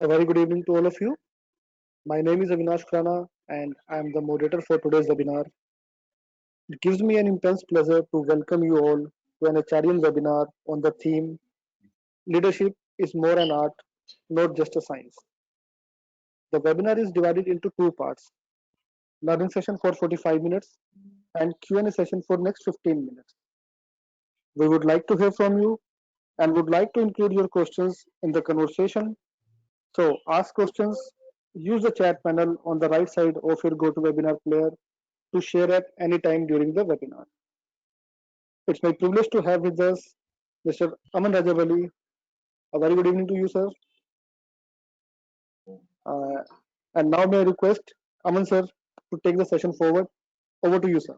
A very good evening to all of you. My name is Avinash Khurana and I am the moderator for today's webinar. It gives me an immense pleasure to welcome you all to an Acharyan webinar on the theme Leadership is more an art, not just a science. The webinar is divided into two parts, learning session for 45 minutes and Q&A session for next 15 minutes. We would like to hear from you and would like to include your questions in the conversation. So ask questions, use the chat panel on the right side of your GoToWebinar player to share at any time during the webinar. It's my privilege to have with us Mr. Aman Rajabali. A very good evening to you, sir. Uh, and now may I request Aman sir to take the session forward. Over to you, sir.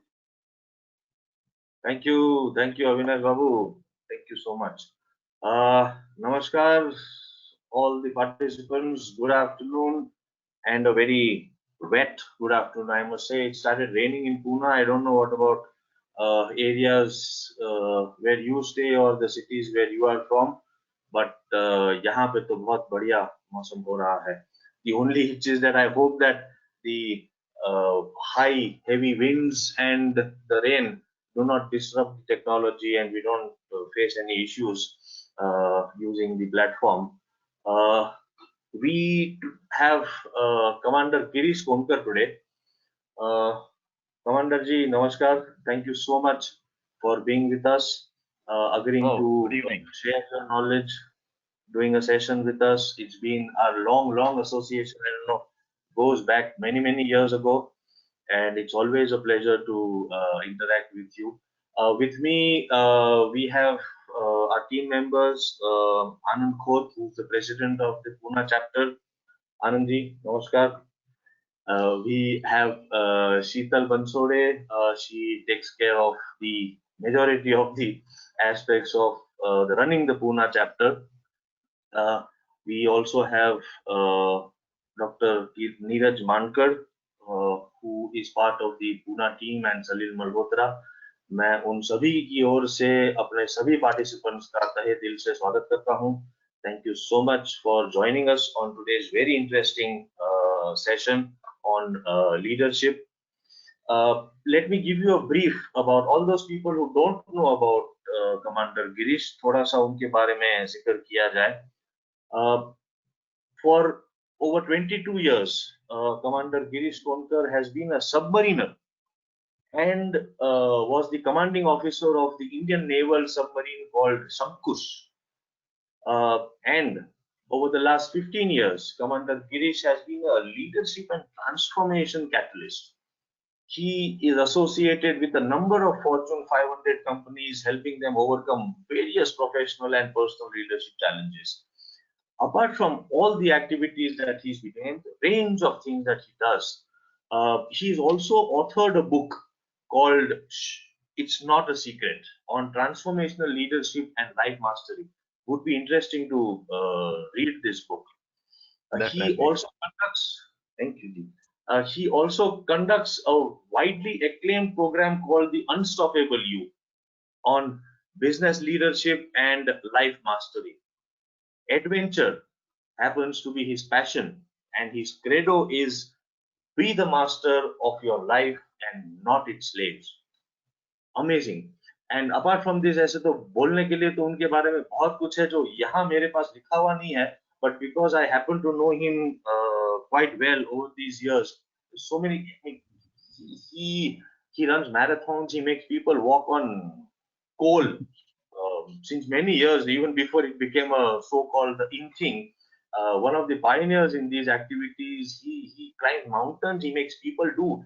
Thank you, Avinash Babu. Thank you so much. Namaskar, all the participants. Good afternoon, and a very wet good afternoon. I must say, it started raining in Pune. I don't know what about areas where you stay or the cities where you are from, but यहाँ पे तो बहुत बढ़िया मौसम हो रहा है. The only hitch is that I hope that the high, heavy winds and the rain do not disrupt the technology and we don't face any issues using the platform. We have Commander Girish Konkar today. Commander Ji, Namaskar. Thank you so much for being with us, agreeing to share your knowledge, doing a session with us. It's been a long association. I don't know, goes back many years ago, and it's always a pleasure to interact with you. With me, we have our team members, Anand Khoth, who's the president of the Pune chapter. Anandji, namaskar. We have Sheetal Bansode. She takes care of the majority of the aspects of the running the Pune chapter. We also have Dr. Neeraj Mankar, who is part of the Pune team, and Salil Malhotra. मैं उन सभी की ओर से अपने सभी participants का तहे दिल से स्वागत करता हूं. Thank you so much for joining us on today's very interesting session on leadership. Let me give you a brief about all those people who don't know about Commander Girish. थोड़ा सा उनके बारे में जिक्र किया जाए. For over 22 years, Commander Girish Konkar has been a submariner and was the commanding officer of the Indian naval submarine called Sankush. And over the last 15 years, Commander Girish has been a leadership and transformation catalyst. He is associated with a number of Fortune 500 companies, helping them overcome various professional and personal leadership challenges. Apart from all the activities that he's been doing, the range of things that he does, he's also authored a book called It's Not a Secret on transformational leadership and life mastery. Would be interesting to read this book. He also conducts, thank you, Ji. He also conducts a widely acclaimed program called the Unstoppable You on business leadership and life mastery. Adventure happens to be his passion, and his credo is be the master of your life and not its slaves. Amazing. And apart from this, ऐसे तो बोलने के लिए तो उनके बारे में बहुत कुछ है जो यहाँ मेरे पास लिखा हुआ नहीं है, but because I happen to know him quite well over these years, so many he runs marathons, he makes people walk on coal since many years, even before it became a so-called in thing. One of the pioneers in these activities. He climbs mountains, he makes people do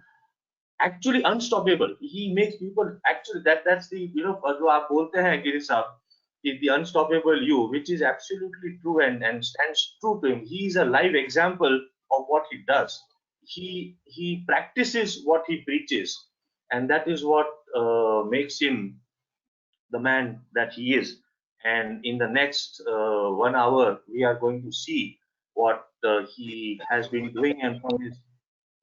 actually unstoppable. He makes people actually that's the जो आप बोलते हैं गिरीश साहब is the unstoppable you, which is absolutely true and stands true to him. He is a live example of what he does. He practices what he preaches, and that is what makes him the man that he is. And in the next 1 hour, we are going to see what he has been doing, and from his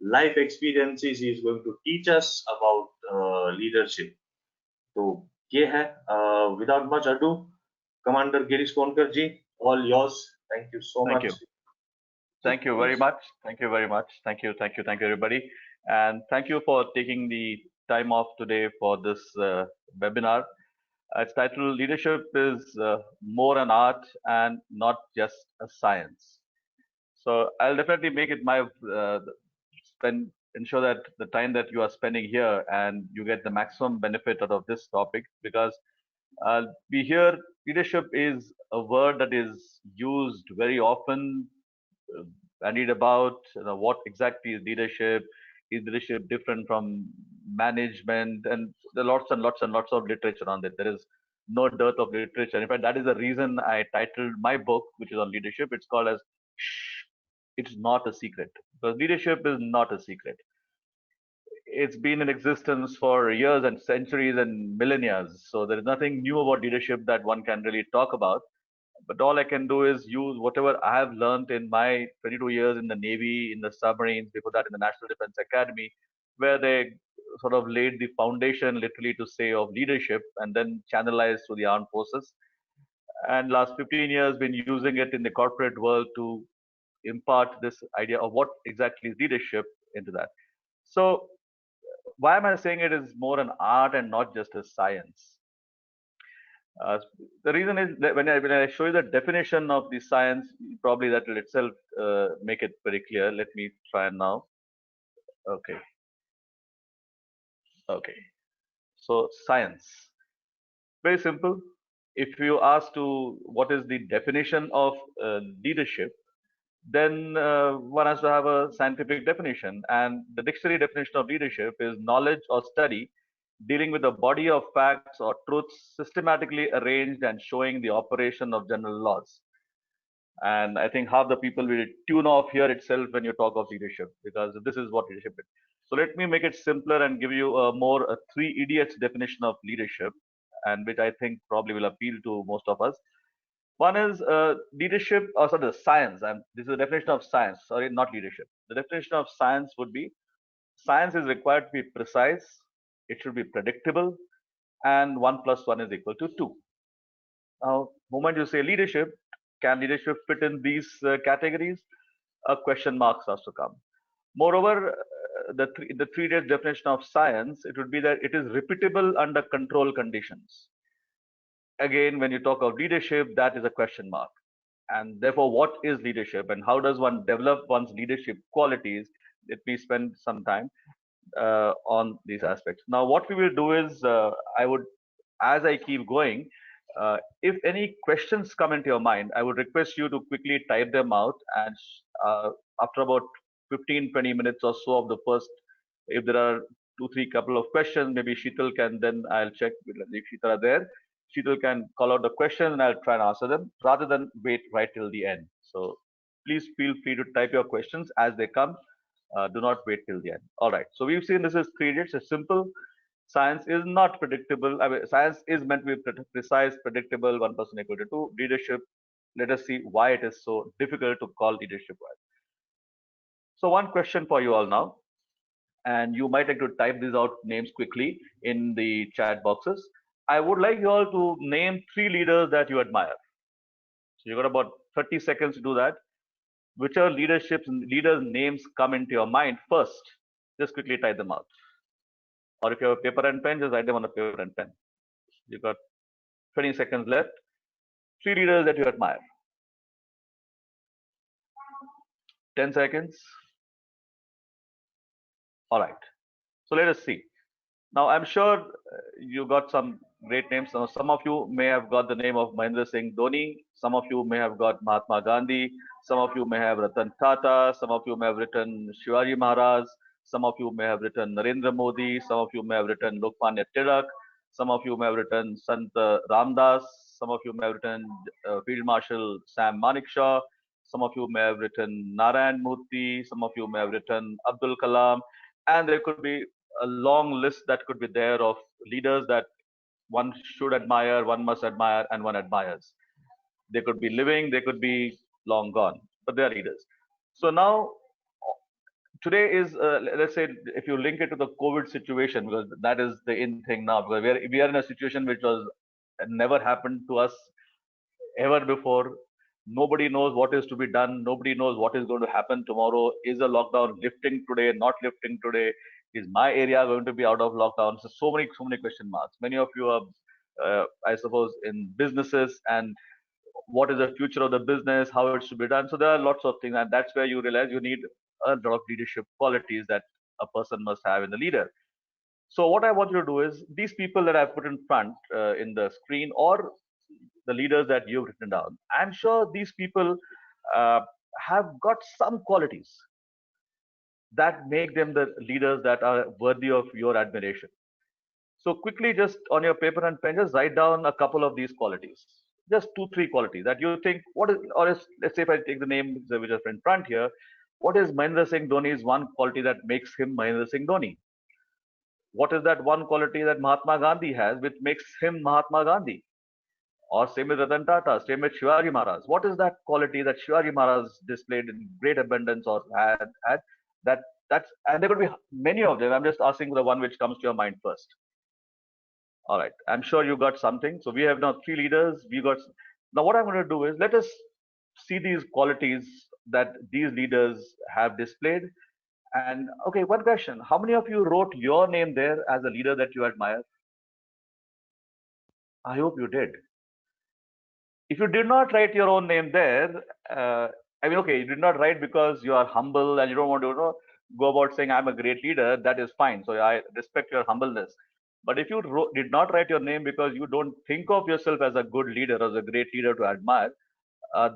life experiences, he is going to teach us about leadership. So, ये है, without much ado, Commander Girish Konkar ji, all yours. Thank you so much. Thank you very much. Thank you very much. Thank you, everybody. And thank you for taking the time off today for this webinar. Its title, Leadership is More an Art and Not Just a Science. So I'll definitely make it my ensure that the time that you are spending here and you get the maximum benefit out of this topic, because we hear leadership is a word that is used very often, bandied about, what exactly is leadership? Is leadership different from management? And there are lots and lots and lots of literature on it. There is no dearth of literature. In fact, that is the reason I titled my book, which is on leadership. It's called as Shh, It's Not a Secret. Because leadership is not a secret. It's been in existence for years and centuries and millennia. So there is nothing new about leadership that one can really talk about. But all I can do is use whatever I have learned in my 22 years in the Navy, in the submarines, before that in the National Defense Academy, where they sort of laid the foundation, literally to say, of leadership, and then channelized through the armed forces. And last 15 years, been using it in the corporate world to impart this idea of what exactly is leadership into that. So why am I saying it is more an art and not just a science? The reason is that when I show you the definition of the science, probably that will itself make it very clear. Let me try now. Okay. Okay. So science, very simple. If you ask to what is the definition of leadership, then one has to have a scientific definition. And the dictionary definition of leadership is knowledge or study dealing with a body of facts or truths systematically arranged and showing the operation of general laws. And I think half the people will tune off here itself when you talk of leadership, because this is what leadership is. So let me make it simpler and give you a three idiots definition of leadership, and which I think probably will appeal to most of us. One is leadership, or sorry, the science. And this is the definition of science. Sorry, not leadership. The definition of science would be: science is required to be precise, it should be predictable, and 1 + 1 is equal to 2. Now, moment you say leadership, can leadership fit in these categories? A question mark has to come. Moreover, the three-day definition of science, it would be that it is repeatable under control conditions. Again, when you talk of leadership, that is a question mark. And therefore, what is leadership and how does one develop one's leadership qualities? Let me spend some time on these aspects. Now, what we will do is, I would, as I keep going, if any questions come into your mind, I would request you to quickly type them out. And after about 15-20 minutes or so of the first, if there are 2-3 couple of questions, maybe Sheetal can, then I'll check if Sheetal are there. Sheetal can call out the question and I'll try and answer them rather than wait right till the end. So please feel free to type your questions as they come. Do not wait till the end. All right. So we've seen this is 3 idiots. It's simple. Science is not predictable. I mean, science is meant to be precise, predictable, 1 + 1 = 2. Leadership, let us see why it is so difficult to call leadership wise. So one question for you all now, and you might like to type these out names quickly in the chat boxes. I would like you all to name 3 leaders that you admire. So you got about 30 seconds to do that. Whichever leaders' names come into your mind first, just quickly type them out. Or if you have a paper and pen, just write them on a paper and pen. You've got 20 seconds left. 3 leaders that you admire. 10 seconds. All right. So let us see. Now, I'm sure you got some great names. Now, some of you may have got the name of Mahendra Singh Dhoni. Some of you may have got Mahatma Gandhi. Some of you may have Ratan Tata. Some of you may have written Shivaji Maharaj. Some of you may have written Narendra Modi. Some of you may have written Lokmanya Tilak. Some of you may have written Sant Ramdas. Some of you may have written Field Marshal Sam Manekshaw. Some of you may have written Narayan Murthy. Some of you may have written Abdul Kalam. And there could be a long list that could be there of leaders that one should admire, one must admire, and one admires. They could be living, they could be long gone, but they are leaders. So now, today is, let's say, if you link it to the COVID situation, because that is the in thing now, because we are in a situation which was never happened to us ever before. Nobody knows what is to be done. Nobody knows what is going to happen tomorrow. Is the lockdown lifting today, not lifting today? Is my area going to be out of lockdown? So many question marks. Many of you are, I suppose, in businesses, and what is the future of the business, how it should be done. So there are lots of things, and that's where you realize you need a lot of leadership qualities that a person must have in the leader. So what I want you to do is these people that I've put in front in the screen, or the leaders that you've written down, I'm sure these people uh, have got some qualities that make them the leaders that are worthy of your admiration. So quickly, just on your paper and pen, just write down a couple of these qualities. Just two, three qualities that you think, what is, or is, let's say if I take the name which is in front here, what is Mahendra Singh Dhoni's one quality that makes him Mahendra Singh Dhoni? What is that one quality that Mahatma Gandhi has which makes him Mahatma Gandhi? Or same with Ratan Tata, same with Shivaji Maharaj. What is that quality that Shivaji Maharaj displayed in great abundance or had that that's and there could be many of them. I'm just asking for the one which comes to your mind first. All right. I'm sure you got something. So we have now three leaders. We got now what I'm going to do is let us see these qualities that these leaders have displayed. And okay, one question. How many of you wrote your name there as a leader that you admire? I hope you did. If you did not write your own name there, I mean, okay, you did not write because you are humble and you don't want to go about saying I'm a great leader. That is fine. So I respect your humbleness. But if you did not write your name because you don't think of yourself as a good leader, as a great leader to admire,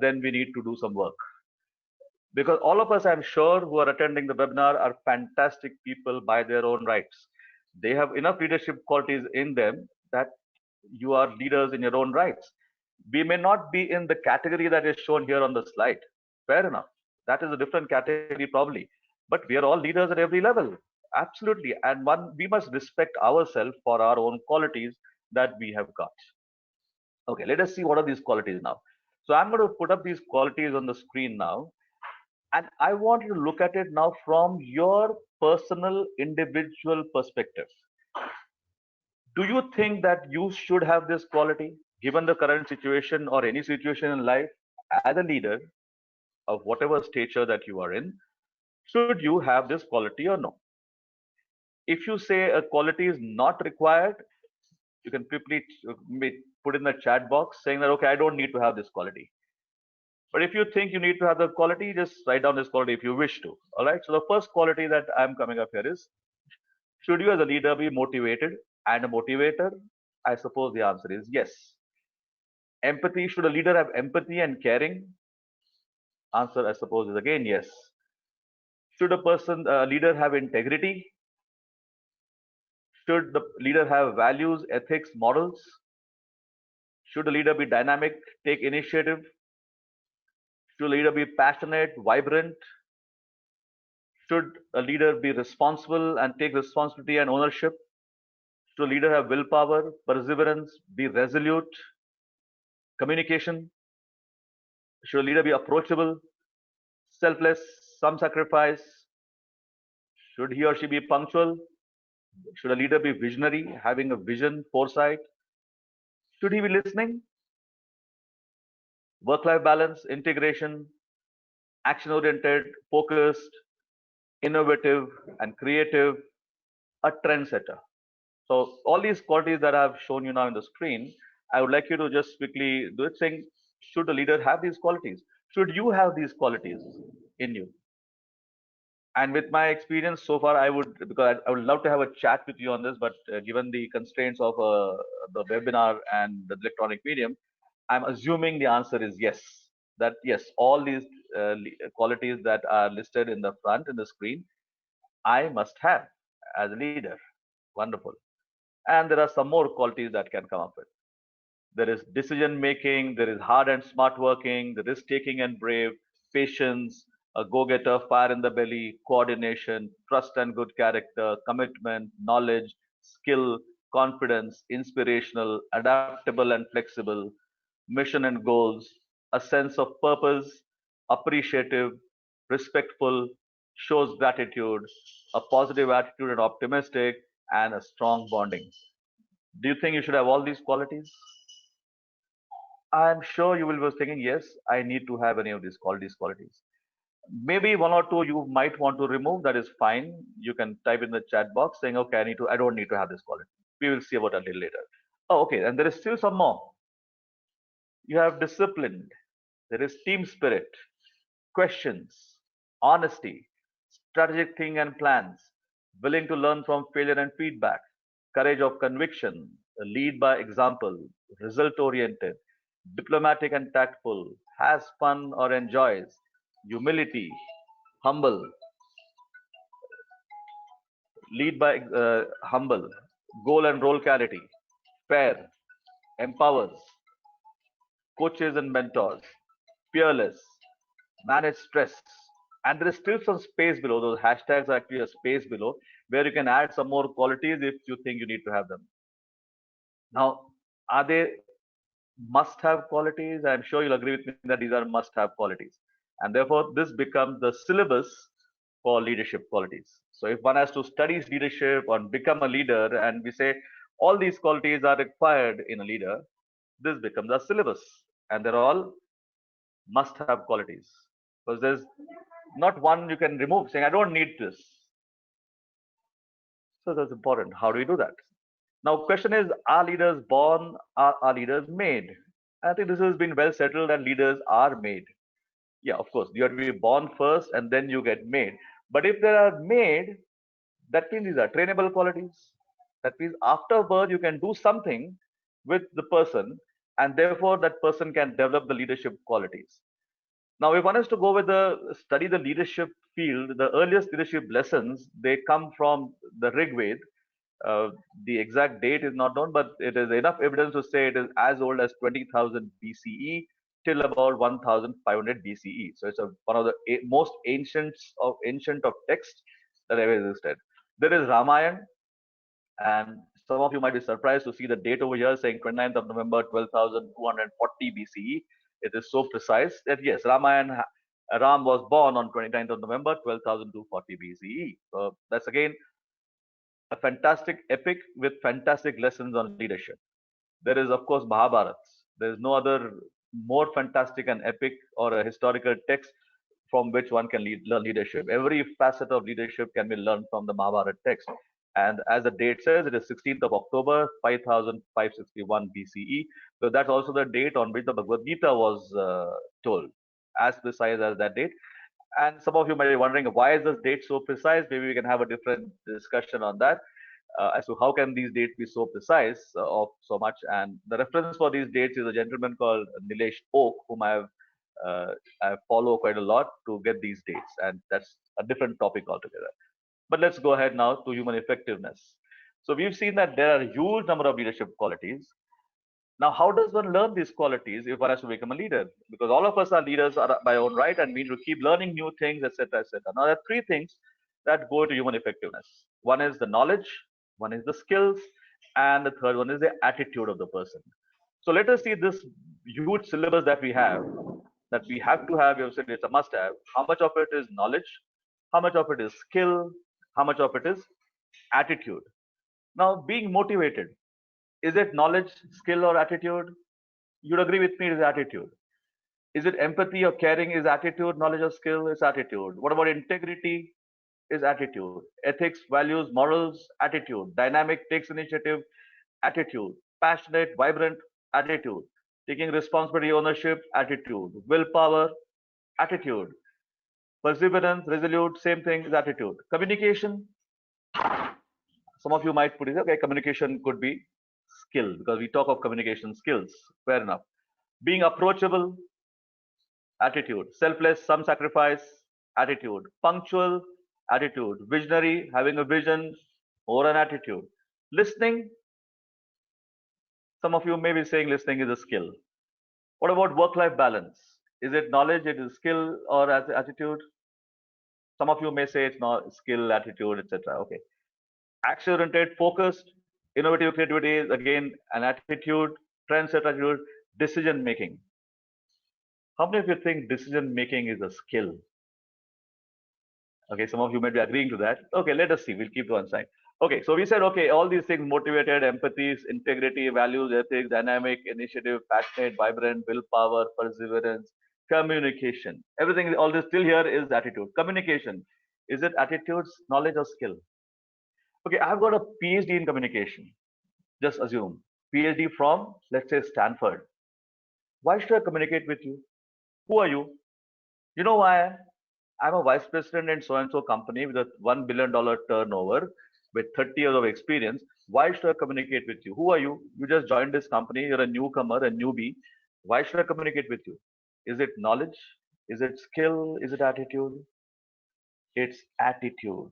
then we need to do some work. Because all of us, I'm sure, who are attending the webinar are fantastic people by their own rights. They have enough leadership qualities in them that you are leaders in your own rights. We may not be in the category that is shown here on the slide. Fair enough. That is a different category probably. But we are all leaders at every level. Absolutely. And one, we must respect ourselves for our own qualities that we have got. Okay, let us see what are these qualities now. So I'm going to put up these qualities on the screen now. And I want you to look at it now from your personal individual perspective. Do you think that you should have this quality given the current situation or any situation in life as a leader of whatever stature that you are in? Should you have this quality or no? If you say a quality is not required, you can quickly put in the chat box saying that, okay, I don't need to have this quality. But if you think you need to have the quality, just write down this quality if you wish to. All right. So the first quality that I'm coming up here is, should you as a leader be motivated and a motivator? I suppose the answer is yes. Empathy, should a leader have empathy and caring? Answer, I suppose, is again yes. Should a leader have integrity? Should the leader have values, ethics, morals? Should a leader be dynamic, take initiative? Should a leader be passionate, vibrant? Should a leader be responsible and take responsibility and ownership? Should a leader have willpower, perseverance, be resolute, communication? Should a leader be approachable, selfless, some sacrifice? Should he or she be punctual? Should a leader be visionary, having a vision, foresight? Should he be listening? Work-life balance, integration, action-oriented, focused, innovative, and creative, a trendsetter. So all these qualities that I've shown you now on the screen, I would like you to just quickly do it saying, should a leader have these qualities? Should you have these qualities in you? And with my experience so far, I would, because I would love to have a chat with you on this, but given the constraints of the webinar and the electronic medium, I'm assuming the answer is yes. That yes, all these qualities that are listed in the front in the screen, I must have as a leader. Wonderful. And there are some more qualities that can come up with. There is decision making, there is hard and smart working, the risk taking and brave, patience, a go getter, fire in the belly, coordination, trust and good character, commitment, knowledge, skill, confidence, inspirational, adaptable and flexible, mission and goals, a sense of purpose, appreciative, respectful, shows gratitude, a positive attitude and optimistic, and a strong bonding. Do you think you should have all these qualities? I'm sure you will be thinking, yes, I need to have any of these qualities. Maybe one or two you might want to remove. That is fine. You can type in the chat box saying, okay, I don't need to have this quality. We will see about it a little later. Oh, okay. And there is still some more. You have disciplined. There is team spirit, questions, honesty, strategic thinking and plans, willing to learn from failure and feedback, courage of conviction, lead by example, result oriented, diplomatic and tactful, has fun or enjoys, humility, humble, lead by humble, goal and role clarity, fair, empowers, coaches and mentors, fearless, manage stress. And there is still some space below. Those hashtags are actually a space below where you can add some more qualities if you think you need to have them. Now, are they must have qualities? I'm sure you'll agree with me that these are must have qualities. And therefore, this becomes the syllabus for leadership qualities. So if one has to study leadership or become a leader, and we say all these qualities are required in a leader, this becomes a syllabus. And they're all must have qualities. Because there's not one you can remove saying, I don't need this. So that's important. How do we do that? Now, question is, are leaders born? Are leaders made? I think this has been well settled that leaders are made. Yeah, of course, you have to be born first and then you get made. But if they are made, that means these are trainable qualities. That means after birth, you can do something with the person, and therefore that person can develop the leadership qualities. Now, if one is to go with the study the leadership field, the earliest leadership lessons, they come from the Rig Veda. The exact date is not known, but it is enough evidence to say it is as old as 20,000 BCE till about 1,500 BCE. So it's one of the most ancient of texts that ever existed. There is Ramayana, and some of you might be surprised to see the date over here saying 29th of November 12,240 BCE. It is so precise that yes, Ram was born on 29th of November 12,240 BCE. So that's again a fantastic epic with fantastic lessons on leadership. There is, of course, Mahabharata. There is no other more fantastic and epic or a historical text from which one can learn leadership. Every facet of leadership can be learned from the Mahabharata text. And as the date says, it is 16th of October, 5561 BCE. So that's also the date on which the Bhagavad Gita was told, as precise as that date. And some of you might be wondering, why is this date so precise? Maybe we can have a different discussion on that. As to how can these dates be so precise of so much. And the reference for these dates is a gentleman called Nilesh Oak, whom I follow quite a lot to get these dates. And that's a different topic altogether. But let's go ahead now to human effectiveness. So we've seen that there are a huge number of leadership qualities. Now, how does one learn these qualities if one has to become a leader? Because all of us are leaders by own right, and we need to keep learning new things, etc., etc. Now, there are three things that go to human effectiveness. One is the knowledge, one is the skills, and the third one is the attitude of the person. So let us see this huge syllabus that we have to have. You've said it's a must-have. How much of it is knowledge? How much of it is skill? How much of it is attitude? Now, being motivated, is it knowledge, skill, or attitude? You'd agree with me, it is attitude. Is it empathy or caring? Is attitude. Knowledge or skill is attitude. What about integrity? Is attitude. Ethics, values, morals, attitude. Dynamic, takes initiative, attitude. Passionate, vibrant, attitude. Taking responsibility, ownership, attitude. Willpower, attitude. Perseverance, resolute, same thing is attitude. Communication, some of you might put it, okay, communication could be skill because we talk of communication skills. Fair enough. Being approachable, attitude. Selfless, some sacrifice, attitude. Punctual, attitude. Visionary, having a vision, or an attitude. Listening, some of you may be saying listening is a skill. What about work-life balance? Is it knowledge, it is skill, or attitude? Some of you may say it's not skill, attitude, etc. Okay. Action-oriented, focused, innovative creativity is again an attitude, trendset attitude, decision making. How many of you think decision making is a skill? Okay, some of you might be agreeing to that. Okay, let us see. We'll keep to one side. Okay, so we said, okay, all these things: motivated, empathy, integrity, values, ethics, dynamic, initiative, passionate, vibrant, willpower, perseverance, communication. Everything, all this still here is attitude. Communication. Is it attitudes, knowledge, or skill? Okay, I've got a PhD in communication. Just assume. PhD from, let's say, Stanford. Why should I communicate with you? Who are you? You know why? I'm a vice president in so and so company with a $1 billion turnover with 30 years of experience. Why should I communicate with you? Who are you? You just joined this company. You're a newcomer, a newbie. Why should I communicate with you? Is it knowledge? Is it skill? Is it attitude? It's attitude.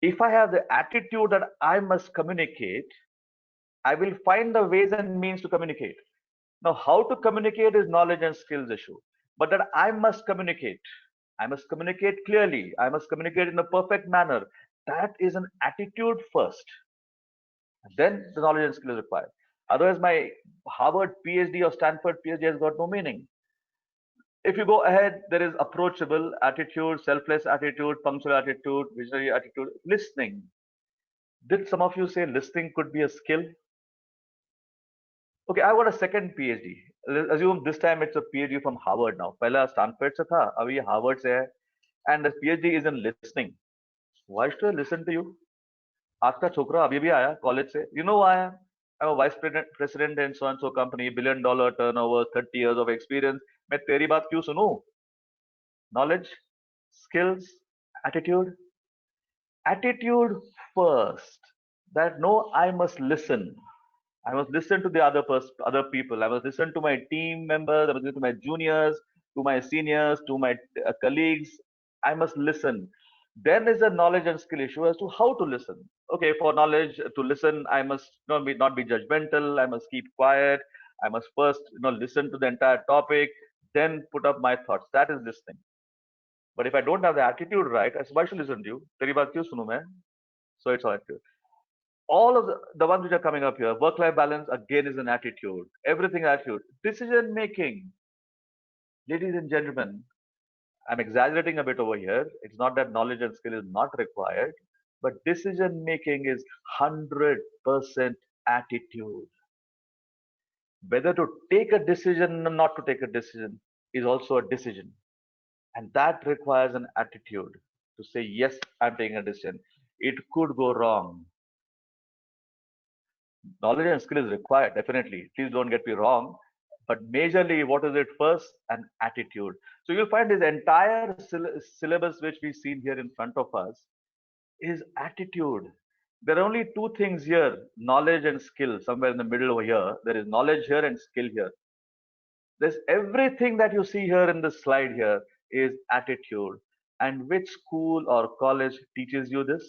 If I have the attitude that I must communicate, I will find the ways and means to communicate. Now, how to communicate is knowledge and skills issue. But that I must communicate. I must communicate clearly. I must communicate in a perfect manner. That is an attitude first. Then the knowledge and skill is required. Otherwise, my Harvard PhD or Stanford PhD has got no meaning. If you go ahead, there is approachable attitude, selfless attitude, punctual attitude, visionary attitude, listening. Did some of you say listening could be a skill? Okay, I got a second PhD. Let's assume this time it's a PhD from Harvard now. पहला Stanford से था, अभी Harvard से है. And the PhD is in listening. Why should I listen to you? आपका छोकरा अभी भी आया college से. You know why? I'm a vice president in so and so company, $1 billion turnover, 30 years of experience. मैं तेरी बात क्यों सुनूं? Knowledge, skills, attitude. Attitude first. That no, I must listen. I must listen to the other people. I must listen to my team members. I must listen to my juniors, to my seniors, to my colleagues. I must listen. Then is a knowledge and skill issue as to how to listen. Okay, for knowledge to listen, I must not be judgmental. I must keep quiet. I must first listen to the entire topic, then put up my thoughts. That is listening. But if I don't have the attitude right, I say, why should I listen to you? तेरी बात क्यों सुनूं मैं? So it's all attitude. All of the ones which are coming up here, work-life balance again is an attitude. Everything attitude. Decision making. Ladies and gentlemen, I'm exaggerating a bit over here. It's not that knowledge and skill is not required, but decision making is 100% attitude. Whether to take a decision or not to take a decision is also a decision. And that requires an attitude to say, yes, I'm taking a decision. It could go wrong. Knowledge and skill is required, definitely. Please don't get me wrong. But majorly, what is it first? An attitude. So you'll find this entire syllabus which we've seen here in front of us is attitude. There are only two things here, knowledge and skill. Somewhere in the middle over here, there is knowledge here and skill here. There's everything that you see here in this slide here is attitude. And which school or college teaches you this?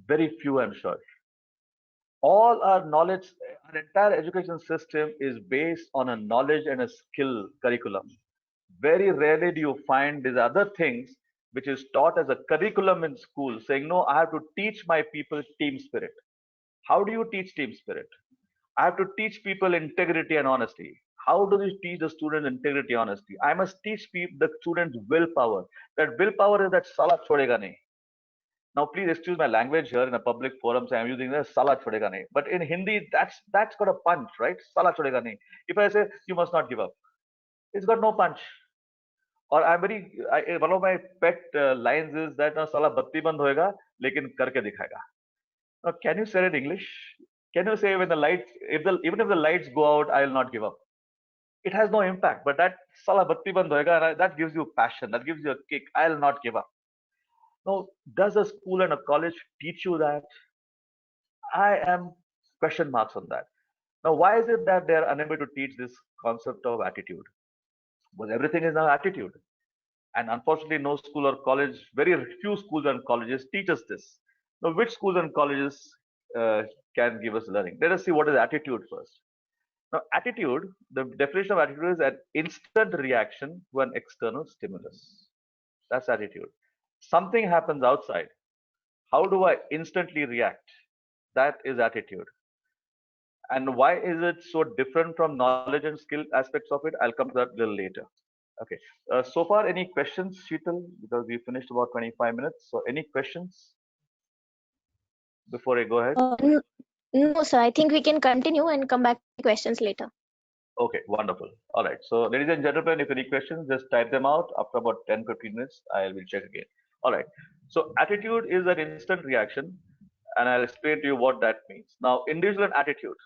Very few, I'm sure. All our knowledge, our entire education system is based on a knowledge and a skill curriculum. Very rarely do you find these other things which is taught as a curriculum in school, saying, no, I have to teach my people team spirit. How do you teach team spirit? I have to teach people integrity and honesty. How do you teach the students integrity, honesty? I must teach the students willpower. That willpower is that salah chhodega nahi. Now, please excuse my language here in a public forum. So I'm using the salah chhodega nahi. But in Hindi, that's got a punch, right? Salah chhodega nahi. If I say you must not give up, it's got no punch. Or one of my pet lines is that salah batti band hoega, lekin karke dikhayega. Now, can you say it in English? Can you say when the lights, even if the lights go out, I will not give up? It has no impact. But that salah batti band hoega, that gives you passion. That gives you a kick. I will not give up. Now, does a school and a college teach you that? I am question marks on that. Now, why is it that they are unable to teach this concept of attitude? Because everything is now attitude. And unfortunately, no school or college, very few schools and colleges teach us this. Now, which schools and colleges can give us learning? Let us see what is attitude first. Now, attitude, the definition of attitude is an instant reaction to an external stimulus. That's attitude. Something happens outside. How do I instantly react? That is attitude. And why is it so different from knowledge and skill aspects of it? I'll come to that a little later. Okay. So far, any questions, Sheetal? Because we finished about 25 minutes. So, any questions before I go ahead? No, sir. I think we can continue and come back to questions later. Okay, wonderful. All right. So, ladies and gentlemen, if any questions, just type them out. After about 10-15 minutes, I will check again. All right. So, attitude is an instant reaction, and I'll explain to you what that means. Now, individual attitude,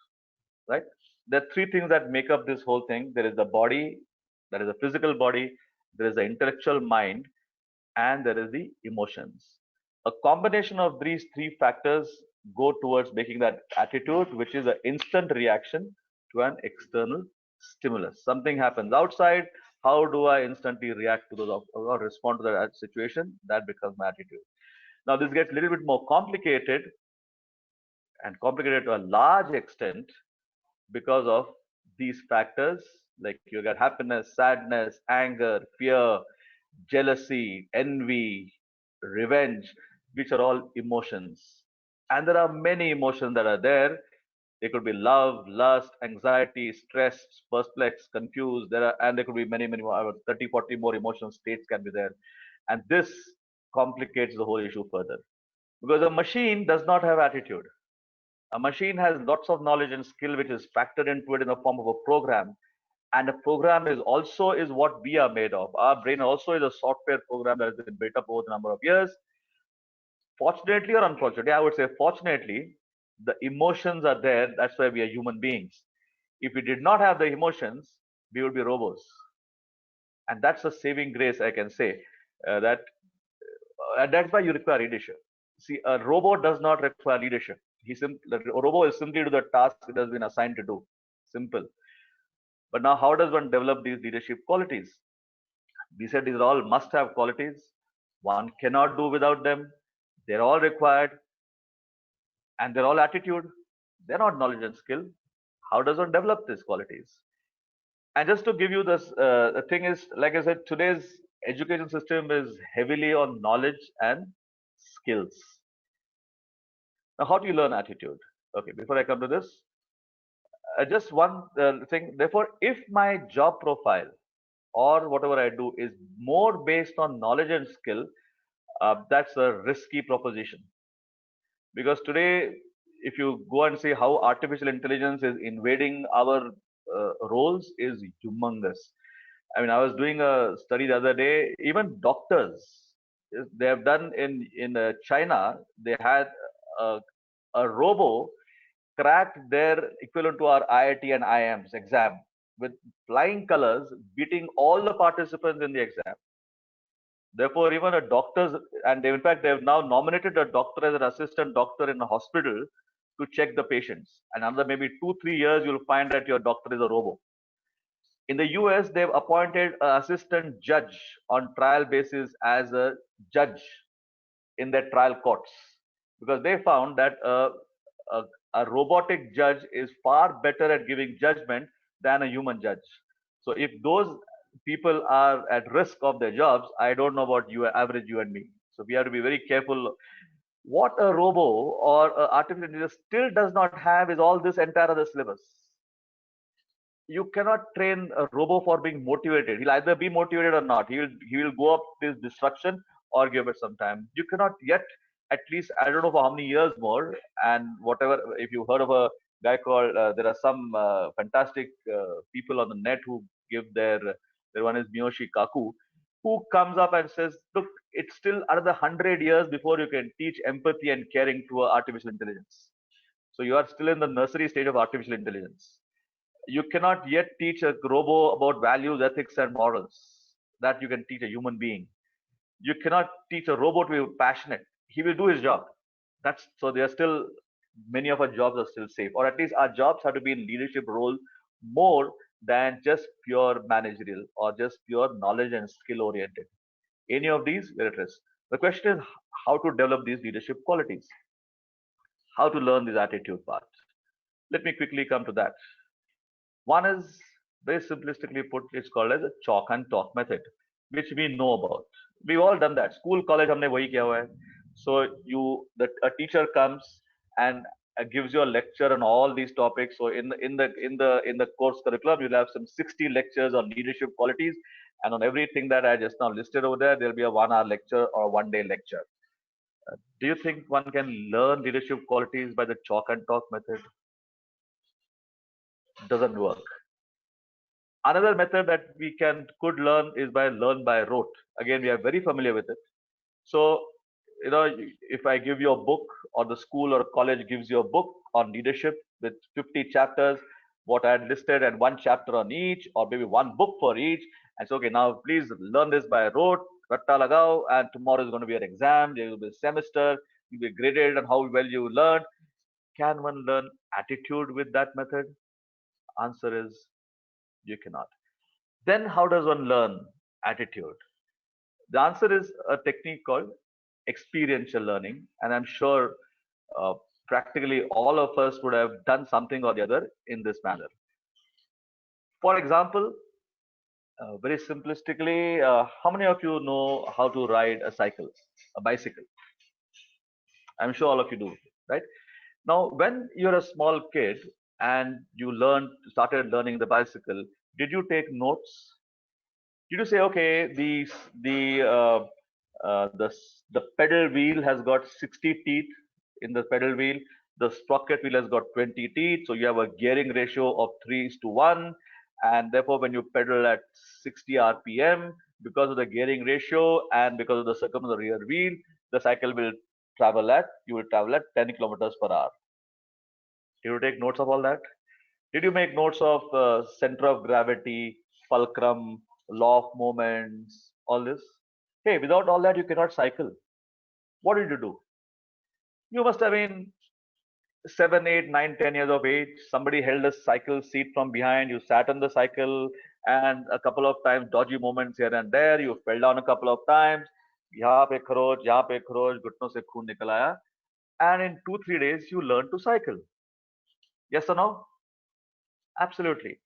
right? There are three things that make up this whole thing. There is the body, there is a physical body, there is the intellectual mind, and there is the emotions. A combination of these three factors go towards making that attitude, which is an instant reaction to an external stimulus. Something happens outside. How do I instantly react to those or respond to that situation? That becomes my attitude. Now, this gets a little bit more complicated and complicated to a large extent because of these factors, like you got happiness, sadness, anger, fear, jealousy, envy, revenge, which are all emotions. And there are many emotions that are there. They could be love, lust, anxiety, stress, perplex, confused. And there could be many more, 30, 40 more emotional states can be there. And this complicates the whole issue further. Because a machine does not have attitude. A machine has lots of knowledge and skill which is factored into it in the form of a program, and a program is also is what we are made of. Our brain also is a software program that has been built up over a number of years. Fortunately or unfortunately, I would say fortunately, the emotions are there. That's why we are human beings. If we did not have the emotions, we would be robots, and that's a saving grace, I can say. That's why you require leadership. See, a robot does not require leadership. The robot is simply do the task it has been assigned to do. Simple. But now, how does one develop these leadership qualities? We said these are all must-have qualities. One cannot do without them. They're all required, and they're all attitude. They're not knowledge and skill. How does one develop these qualities? And just to give you this, the thing is, like I said, today's education system is heavily on knowledge and skills. Now, how do you learn attitude? Okay, before I come to this, just one thing. Therefore, if my job profile or whatever I do is more based on knowledge and skill, that's a risky proposition. Because today, if you go and see how artificial intelligence is invading our roles, is humongous. I mean, I was doing a study the other day. Even doctors, they have done in China. They had a robo cracked their equivalent to our IIT and IIMs exam with flying colors, beating all the participants in the exam. Therefore, even a doctor's, and in fact, they have now nominated a doctor as an assistant doctor in a hospital to check the patients. And another maybe 2-3 years, you'll find that your doctor is a robo. In the US, they've appointed an assistant judge on trial basis as a judge in their trial courts because they found that a robotic judge is far better at giving judgment than a human judge. So if those people are at risk of their jobs, I don't know about you, average you and me. So we have to be very careful. What a robo or artificial intelligence still does not have is all this entire other syllabus. You cannot train a robo for being motivated. He'll either be motivated or not. He will go up this destruction or give it some time. You cannot yet, at least I don't know for how many years more, and whatever. If you heard of a guy called, there are some fantastic people on the net who give their one is Miyoshi Kaku, who comes up and says, look, it's still another 100 years before you can teach empathy and caring to artificial intelligence. So you are still in the nursery stage of artificial intelligence. You cannot yet teach a robo about values, ethics, and morals that you can teach a human being. You cannot teach a robot to be passionate. He will do his job. That's so. There are still many of our jobs are still safe, or at least our jobs have to be in leadership role more than just pure managerial or just pure knowledge and skill oriented. Any of these, we're at risk. The question is how to develop these leadership qualities, how to learn this attitude part. Let me quickly come to that. One is very simplistically put, it's called as a chalk and talk method, which we know about. We've all done that. School, college, हमने वही किया हुआ है. So a teacher comes and gives you a lecture on all these topics. So in the course curriculum, you'll have some 60 lectures on leadership qualities, and on everything that I just now listed over there, there'll be a 1 hour lecture or a 1 day lecture. Do you think one can learn leadership qualities by the chalk and talk method? Doesn't work. Another method that we could learn is by learn by rote. Again, we are very familiar with it. So, if I give you a book, or the school or college gives you a book on leadership with 50 chapters, what I had listed, and 1 chapter on each, or maybe 1 book for each, and so, okay, now please learn this by rote, ratta lagao, and tomorrow is going to be an exam, there will be a semester, you'll be graded on how well you learned. Can one learn attitude with that method? Answer is you cannot. Then how does one learn attitude? The answer is a technique called experiential learning, and I'm sure practically all of us would have done something or the other in this manner. For example, very simplistically, how many of you know how to ride a bicycle? I'm sure all of you do, right? Now, when you're a small kid and you started learning the bicycle, did you take notes? Did you say, okay, the pedal wheel has got 60 teeth in the pedal wheel, the sprocket wheel has got 20 teeth, so you have a gearing ratio of 3:1, and therefore when you pedal at 60 rpm, because of the gearing ratio and because of the circumference of the rear wheel, the cycle will travel at 10 kilometers per hour. Did you take notes of all that? Did you make notes of center of gravity, fulcrum, law of moments, all this? Hey, without all that, you cannot cycle. What did you do? You must have been 7, 8, 9, 10 years of age. Somebody held a cycle seat from behind. You sat on the cycle, and a couple of times, dodgy moments here and there. You fell down a couple of times. यहाँ पे खरोच, घुटनों से खून निकल आया. And in 2-3 days, you learned to cycle. Yes or no? Absolutely.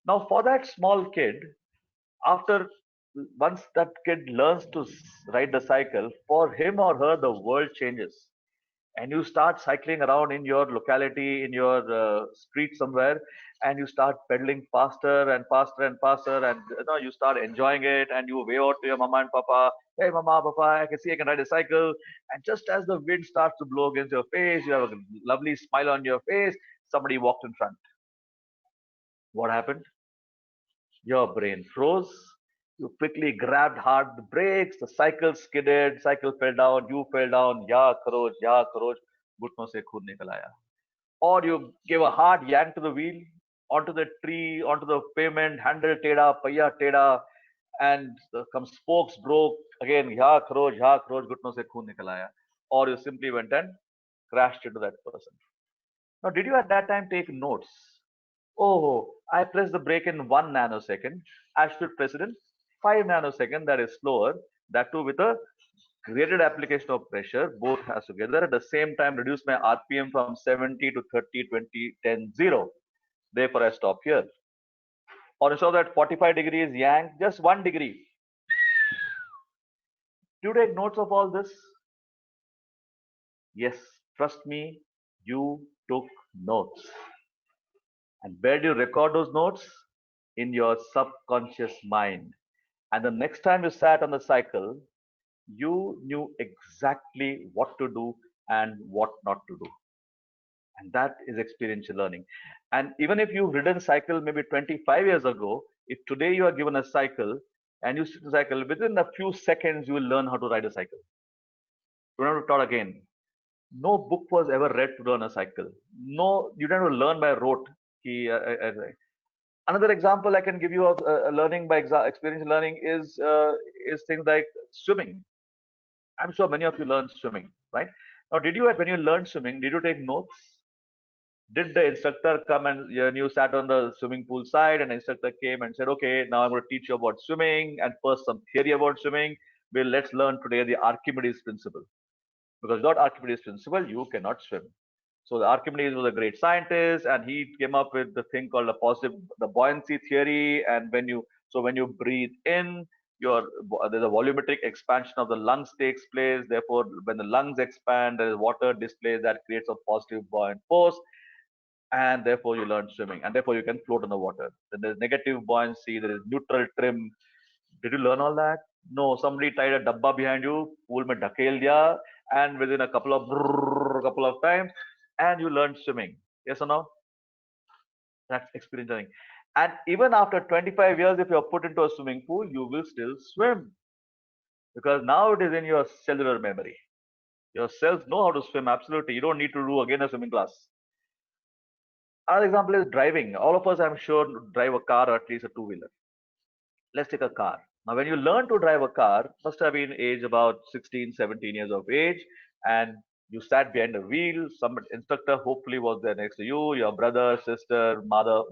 Now, for that small kid, once that kid learns to ride the cycle, for him or her, the world changes. And you start cycling around in your locality, in your street somewhere, and you start pedaling faster and faster and faster, and you start enjoying it, and you wave out to your mama and papa, hey mama, papa, I can see I can ride a cycle. And just as the wind starts to blow against your face, you have a lovely smile on your face, somebody walked in front. What happened? Your brain froze. You quickly grabbed hard the brakes. The cycle skidded. Cycle fell down. You fell down. Ya kharoj. घुटनों से खून निकल आया. Or you give a hard yank to the wheel, onto the tree, onto the pavement, handle teda, पहिया teda, and some spokes broke. Again, ya kharoj, घुटनों से खून निकल आया. Or you simply went and crashed into that person. Now, did you at that time take notes? Oh, I pressed the brake in 1 nanosecond. I should press it in 5 nanoseconds. That is slower. That too with a graded application of pressure, both has together. At the same time, reduce my RPM from 70 to 30, 20, 10, 0. Therefore, I stop here. Or instead of that 45 degrees yank, just 1 degree. Do you take notes of all this? Yes, trust me, you took notes. And where do you record those notes? In your subconscious mind. And the next time you sat on the cycle, you knew exactly what to do and what not to do. And that is experiential learning. And even if you've ridden cycle maybe 25 years ago, if today you are given a cycle and you sit on a cycle, within a few seconds you will learn how to ride a cycle. You don't have to talk again. No book was ever read to learn a cycle. No, you don't have to learn by rote. Another example I can give you of learning by experiential learning is things like swimming. I'm sure many of you learned swimming, right? Now, when you learned swimming, did you take notes? Did the instructor come and you sat on the swimming pool side and the instructor came and said, okay, now I'm going to teach you about swimming and first some theory about swimming. Well, let's learn today the Archimedes principle. Because without Archimedes principle, you cannot swim. So the Archimedes was a great scientist, and he came up with the thing called the buoyancy theory. And when you breathe in, there's a volumetric expansion of the lungs takes place. Therefore, when the lungs expand, there is water displaced that creates a positive buoyant force, and therefore you learn swimming, and therefore you can float on the water. Then there's negative buoyancy, there is neutral trim. Did you learn all that? No, somebody tied a dabba behind you, pool mein dhakel diya, and within a couple of times, and you learned swimming. Yes or no? That's experience learning. And even after 25 years, if you're put into a swimming pool, you will still swim because now it is in your cellular memory. Your cells know how to swim. Absolutely, you don't need to do again a swimming class. Another example is driving. All of us, I'm sure, drive a car or at least a two-wheeler. Let's take a car. Now, when you learn to drive a car, must have been age about 16, 17 years of age, and you sat behind the wheel. Some instructor hopefully was there next to you, your brother, sister, mother,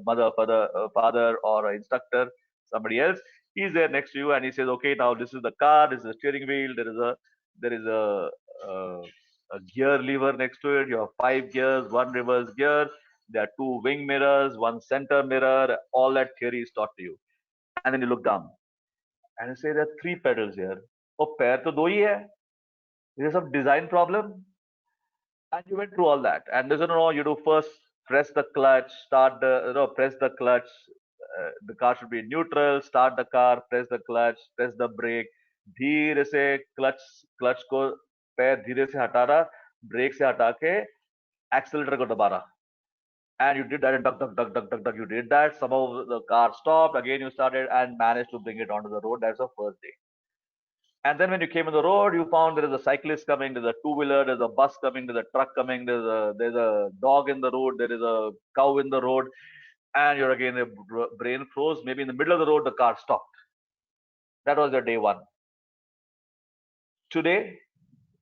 father, or an instructor, somebody else. He's there next to you, and he says, "Okay, now this is the car. This is the steering wheel. There is a gear lever next to it. You have 5 gears, 1 reverse gear. There are 2 wing mirrors, 1 center mirror. All that theory is taught to you." And then you look down and you say there are 3 pedals here. Oh, pair to do hai. Is there some design problem? And you went through all that. And there's no, you do first press the clutch, press the clutch. The car should be neutral. Start the car, press the clutch, press the brake. धीरे से clutch को पैर धीरे से हटा रहा, brake से हटा के accelerator को दबा रहा. And you did that, and duck, you did that. Somehow the car stopped. Again, you started and managed to bring it onto the road. That's the first day. And then when you came on the road, you found there is a cyclist coming, there's a two-wheeler, there's a bus coming, there's a truck coming, there's a dog in the road, there is a cow in the road, and you're again, your brain froze. Maybe in the middle of the road, the car stopped. That was your day 1. Today,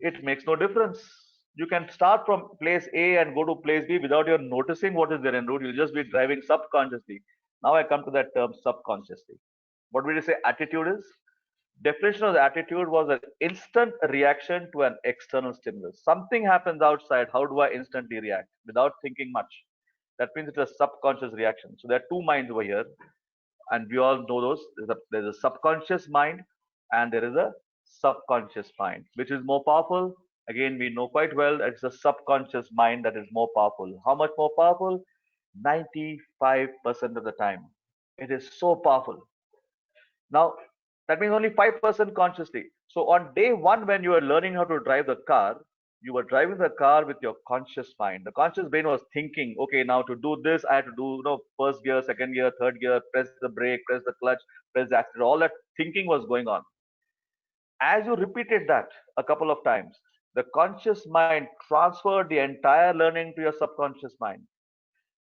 it makes no difference. You can start from place A and go to place B without you noticing what is there en route. You'll just be driving subconsciously. Now I come to that term subconsciously. What we say attitude is? Definition of the attitude was an instant reaction to an external stimulus. Something happens outside. How do I instantly react without thinking much? That means it's a subconscious reaction. So there are 2 minds over here, and we all know those. There's a subconscious mind and there is a subconscious mind. Which is more powerful? Again, we know quite well that it's the subconscious mind that is more powerful. How much more powerful? 95% of the time. It is so powerful. Now, that means only 5% consciously. So on day 1, when you were learning how to drive the car, you were driving the car with your conscious mind. The conscious brain was thinking, okay, now to do this, I have to do, first gear, second gear, third gear, press the brake, press the clutch, press the accelerator. All that thinking was going on. As you repeated that a couple of times, the conscious mind transferred the entire learning to your subconscious mind.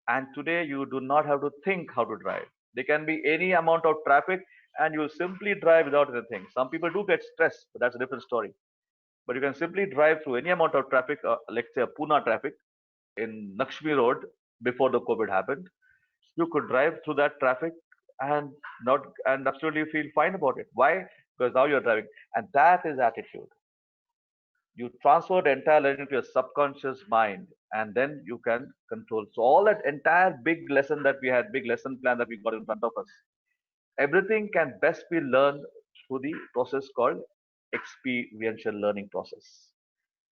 And today you do not have to think how to drive. There can be any amount of traffic and you will simply drive without anything. Some people do get stressed, but that's a different story. But you can simply drive through any amount of traffic, let's say a Pune traffic in Lakshmi Road before the COVID happened. You could drive through that traffic and absolutely feel fine about it. Why? Because now you're driving, and that is attitude. You transfer the entire learning to your subconscious mind, and then you can control. So all that entire big lesson that we had, big lesson plan that we got in front of us, everything can best be learned through the process called experiential learning process.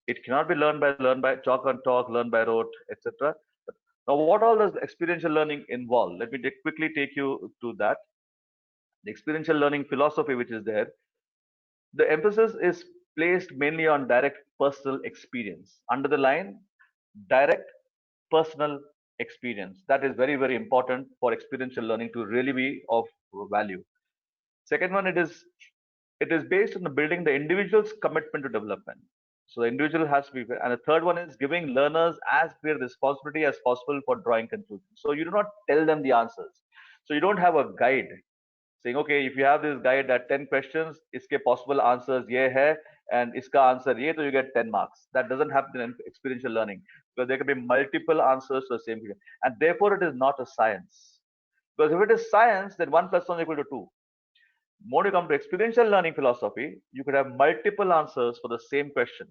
It cannot be learned by chalk and talk, learn by rote, etc. Now, what all does experiential learning involve? Let me quickly take you to that. The experiential learning philosophy, which is there, the emphasis is placed mainly on direct personal experience. Under the line, direct personal experience. That is very, very important for experiential learning to really be of value. Second one, it is based on building the individual's commitment to development. So the individual has to be, and the third one is giving learners as clear responsibility as possible for drawing conclusions. So you do not tell them the answers. So you don't have a guide saying, okay, if you have this guide at 10 questions, iske possible answers ye hai, and iska answer ye, so you get 10 marks. That doesn't happen in experiential learning because there can be multiple answers to the same question. And therefore it is not a science. Because if it is science, then 1 + 1 = 2. More you come to experiential learning philosophy, you could have multiple answers for the same question.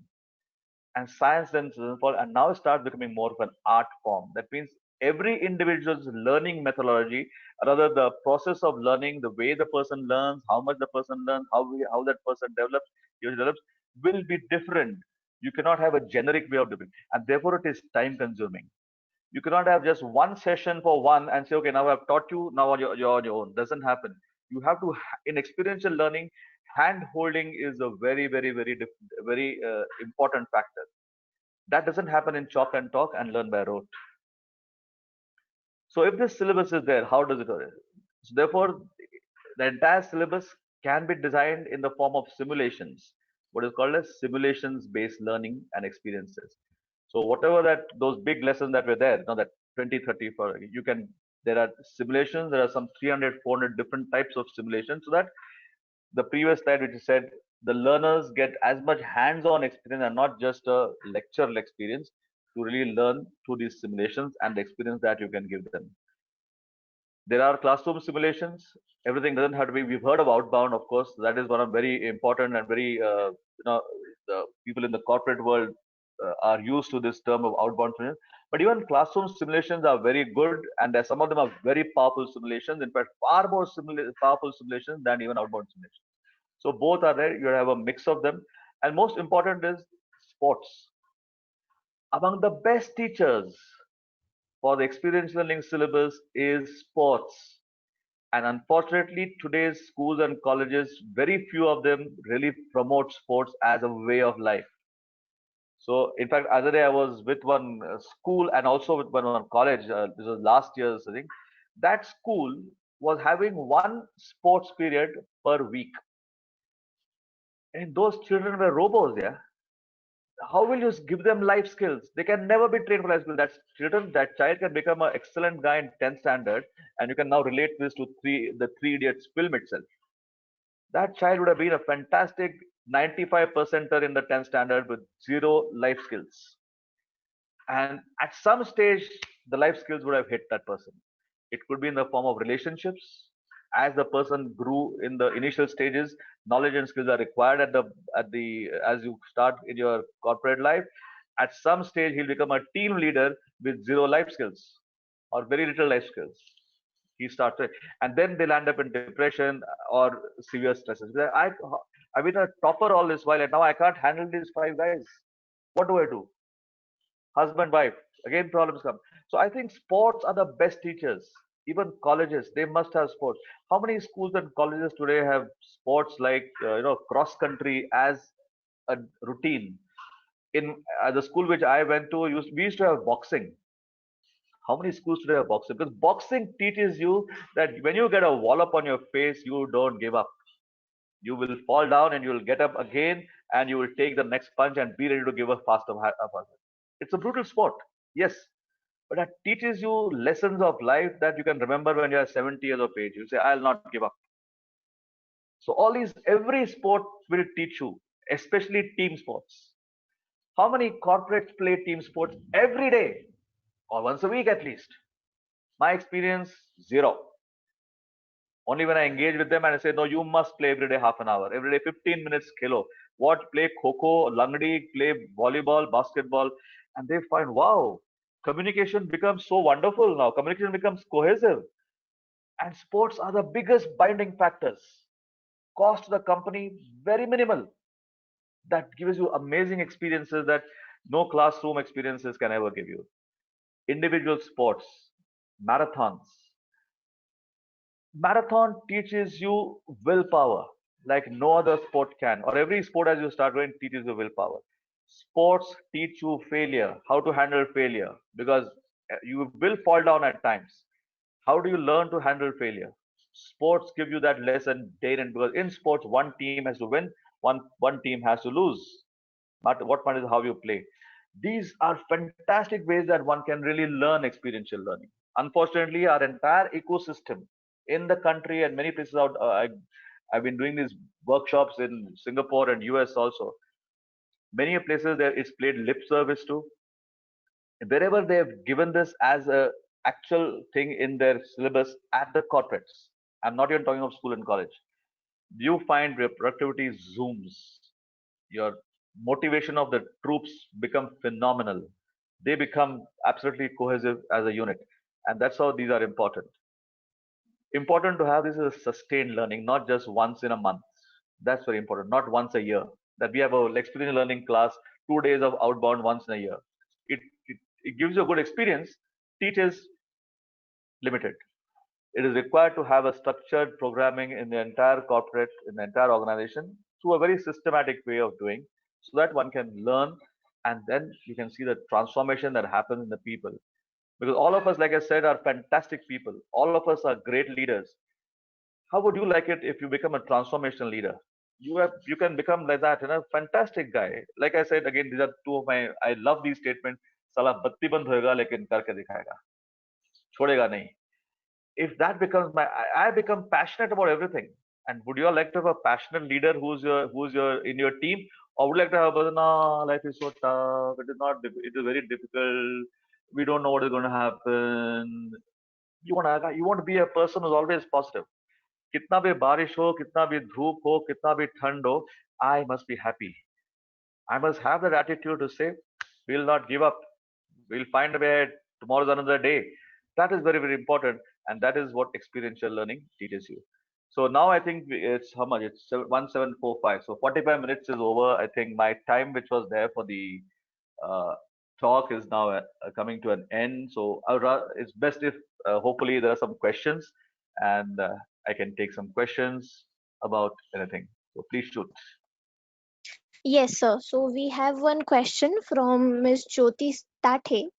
And science then doesn't fall, and now it starts becoming more of an art form. That means every individual's learning methodology, rather the process of learning, the way the person learns, how much the person learns, how that person develops, will be different. You cannot have a generic way of doing it, and therefore it is time consuming. You cannot have just one session for one and say, okay, now I've taught you, now you're on your own. Doesn't happen. You have to, in experiential learning, hand holding is a very, very, very important factor. That doesn't happen in chalk and talk and learn by rote. So if this syllabus is there, how does it work? So therefore, the entire syllabus can be designed in the form of simulations, what is called as simulations-based learning and experiences. So whatever those big lessons that were there, that 20, 30, there are simulations, there are some 300, 400 different types of simulations, so that the previous slide which said the learners get as much hands-on experience and not just a lectural experience to really learn through these simulations and the experience that you can give them. There are classroom simulations. Everything doesn't have to be. We've heard of outbound, of course. That is one of very important and very the people in the corporate world are used to this term of outbound simulation. But even classroom simulations are very good, and some of them are very powerful simulations. In fact, far more powerful simulations than even outbound simulations. So both are there. You have a mix of them, and most important is sports. Among the best teachers for the experiential learning syllabus is sports. And unfortunately, today's schools and colleges, very few of them really promote sports as a way of life. So, in fact, other day I was with one school and also with one college. This was last year's, I think. That school was having one sports period per week. And those children were robots, yeah. How will you give them life skills? They can never be trained for life skills. That child can become an excellent guy in 10th standard, and you can now relate this to the Three Idiots film itself. That child would have been a fantastic 95%er in the 10th standard with zero life skills. And at some stage, the life skills would have hit that person. It could be in the form of relationships. As the person grew in the initial stages, knowledge and skills are required as you start in your corporate life. At some stage, he'll become a team leader with zero life skills or very little life skills. He started, and then they'll end up in depression or severe stresses. I've been a topper all this while, and now I can't handle these 5 guys. What do I do? Husband, wife, again problems come. So I think sports are the best teachers. Even colleges, they must have sports. How many schools and colleges today have sports like cross country as a routine? In the school which I went to, we used to have boxing. How many schools today have boxing? Because boxing teaches you that when you get a wallop on your face, you don't give up. You will fall down and you will get up again, and you will take the next punch and be ready to give a faster. It's a brutal sport, yes, but that teaches you lessons of life that you can remember when you are 70 years of age. You say, I'll not give up. So every sport will teach you, especially team sports. How many corporates play team sports every day or once a week at least? My experience, zero. Only when I engage with them and I say, no, you must play every day half an hour, every day 15 minutes, kilo. What? Play kho-kho, langdi, play volleyball, basketball. And they find, wow, communication becomes so wonderful now. Communication becomes cohesive. And sports are the biggest binding factors. Cost to the company, very minimal. That gives you amazing experiences that no classroom experiences can ever give you. Individual sports, marathons. Marathon teaches you willpower like no other sport can, or every sport as you start going teaches you willpower. Sports teach you failure, how to handle failure, because you will fall down at times. How do you learn to handle failure? Sports give you that lesson day and because in sports one team has to win, one team has to lose. But what matters is how you play. These are fantastic ways that one can really learn experiential learning. Unfortunately, our entire ecosystem in the country and many places out, I've been doing these workshops in Singapore and US also. Many places there it's played lip service to. Wherever they've given this as a actual thing in their syllabus at the corporates, I'm not even talking of school and college, you find productivity zooms. Your motivation of the troops become phenomenal. They become absolutely cohesive as a unit. And that's how these are important. Important to have this as a sustained learning, not just once in a month. That's very important, not once a year. That we have a experiential learning class, 2 days of outbound once in a year. It gives you a good experience, teaches limited. It is required to have a structured programming in the entire corporate, in the entire organization, through a very systematic way of doing, so that one can learn, and then you can see the transformation that happens in the people. Because all of us, like I said, are fantastic people. All of us are great leaders. How would you like it if you become a transformational leader? You can become like that, fantastic guy. Like I said again, these are two of my, I love these statements. Salah batti band hoega lekin karke dikhayega. Chhodega nahi. If that becomes I become passionate about everything. And would you all like to have a passionate leader who's your in your team, or would you like to have a person, no, life is so tough, it is very difficult, we don't know what is going to happen. You want to be a person who's always positive. कितना भी बारिश हो, कितना भी धूप हो, कितना भी ठंड हो, I must be happy. I must have that attitude to say, we'll not give up. We'll find a way. Tomorrow is another day. That is very, very important. And that is what experiential learning teaches you. So now I think it's how much? It's 1745. So 45 minutes is over. I think my time, which was there for the talk, is now coming to an end. So it's best if hopefully there are some questions, and I can take some questions about anything. So please shoot. Yes, sir. So we have one question from Ms. Jyoti Tathe.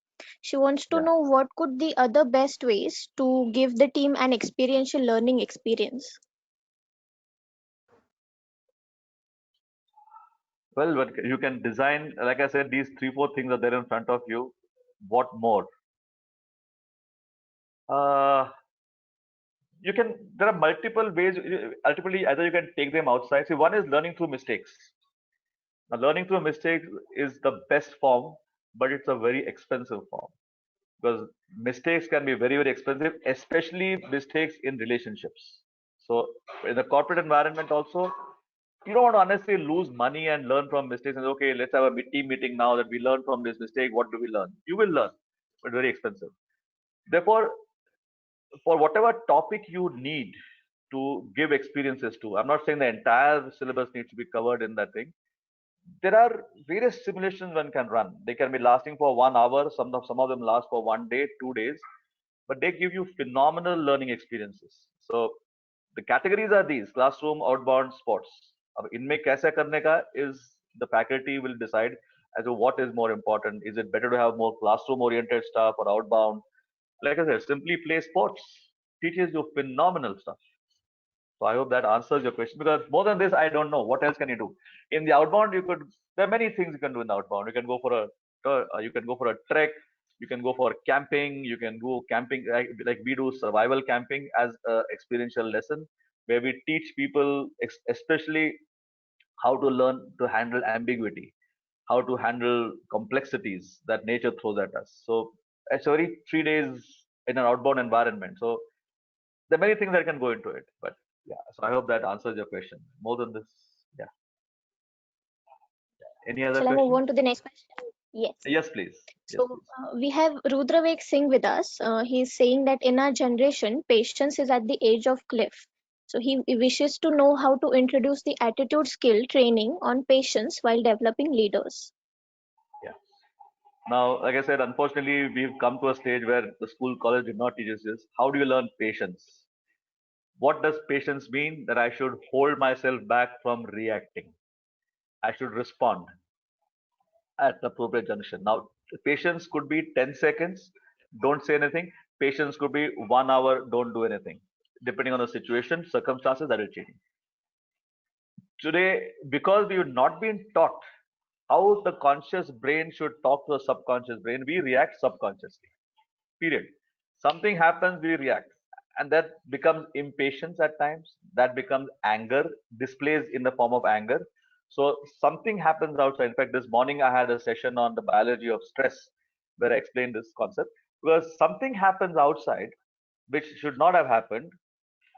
She wants to Yeah. know what could the other best ways to give the team an experiential learning experience. Well, but you can design, like I said, these 3-4 things are there in front of you. What more? There are multiple ways. Ultimately, either you can take them outside. See, one is learning through mistakes. Now, learning through mistakes is the best form, but it's a very expensive form, because mistakes can be very, very expensive, especially mistakes in relationships. So, in the corporate environment, also, you don't want to unnecessarily lose money and learn from mistakes. And okay, let's have a team meeting now that we learn from this mistake. What do we learn? You will learn, but very expensive. Therefore, for whatever topic you need to give experiences to, I'm not saying the entire syllabus needs to be covered in that thing. There are various simulations one can run. They can be lasting for 1 hour. Some of them last for 1 day, 2 days, but they give you phenomenal learning experiences. So the categories are these: classroom, outbound, sports. अब इनमें कैसे करने का is the faculty will decide as to what is more important. Is it better to have more classroom oriented stuff or outbound? Like I said, simply play sports teaches you phenomenal stuff. So I hope that answers your question, because more than this, I don't know what else can you do. In the outbound, there are many things you can do in the outbound. You can go for a trek, you can go for camping, you can go camping, like we do survival camping as a experiential lesson, where we teach people especially how to learn to handle ambiguity, how to handle complexities that nature throws at us. So it's already 3 days in an outbound environment. So there are many things that can go into it, but yeah. So I hope that answers your question. More than this, yeah. Any other Shall I move questions? on to the next question? Yes. Yes, please. Yes, So please. we have Rudravek Singh with us. He's saying that in our generation, patience is at the edge of cliff. So he wishes to know how to introduce the attitude skill training on patience while developing leaders. Yeah. Now, like I said, unfortunately, we've come to a stage where the school, college did not teach us this. How do you learn patience? What does patience mean? That I should hold myself back from reacting. I should respond at the appropriate junction. Now, patience could be 10 seconds, don't say anything. Patience could be 1 hour, don't do anything. Depending on the situation, circumstances, that will change. Today, because we've not been taught how the conscious brain should talk to the subconscious brain, we react subconsciously. Period. Something happens, we react. And that becomes impatience at times. That becomes anger, displays in the form of anger. So something happens outside. In fact, this morning I had a session on the biology of stress where I explained this concept. Because something happens outside which should not have happened,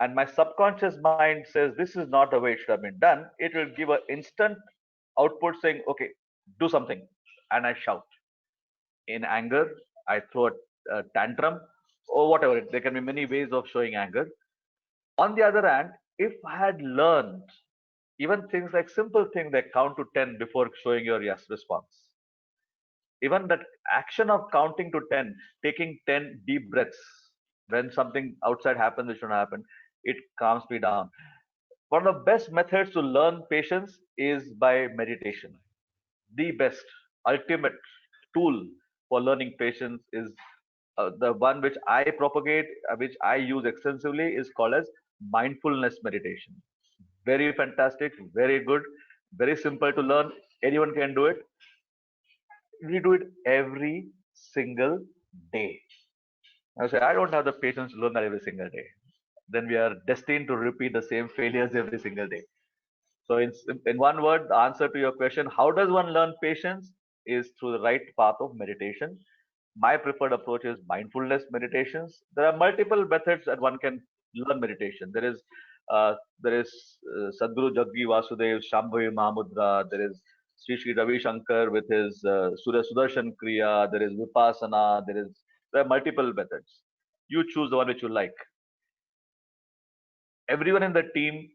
and my subconscious mind says this is not the way it should have been done, it will give an instant output saying, okay, do something. And I shout. In anger, I throw a tantrum. or whatever. There can be many ways of showing anger. On the other hand, if I had learned even things like simple things like count to 10 before showing your yes response, even that action of counting to 10, taking 10 deep breaths when something outside happens which should happen, it calms me down. One of the best methods to learn patience is by meditation. The best, ultimate tool for learning patience is the one which I propagate, which I use extensively, is called as mindfulness meditation. Very fantastic, very good, very simple to learn. Anyone can do it. We do it every single day. I say, I don't have the patience to learn that every single day. Then we are destined to repeat the same failures every single day. So, in one word, the answer to your question, how does one learn patience, is through the right path of meditation. My preferred approach is mindfulness meditations. There are multiple methods that one can learn meditation. There is Sadhguru Jaggi Vasudev Shambhavi Mahamudra. There is Sri Sri Ravi Shankar with his Surya Sudarshan Kriya. There is Vipassana. There are multiple methods. You choose the one which you like. Everyone in the team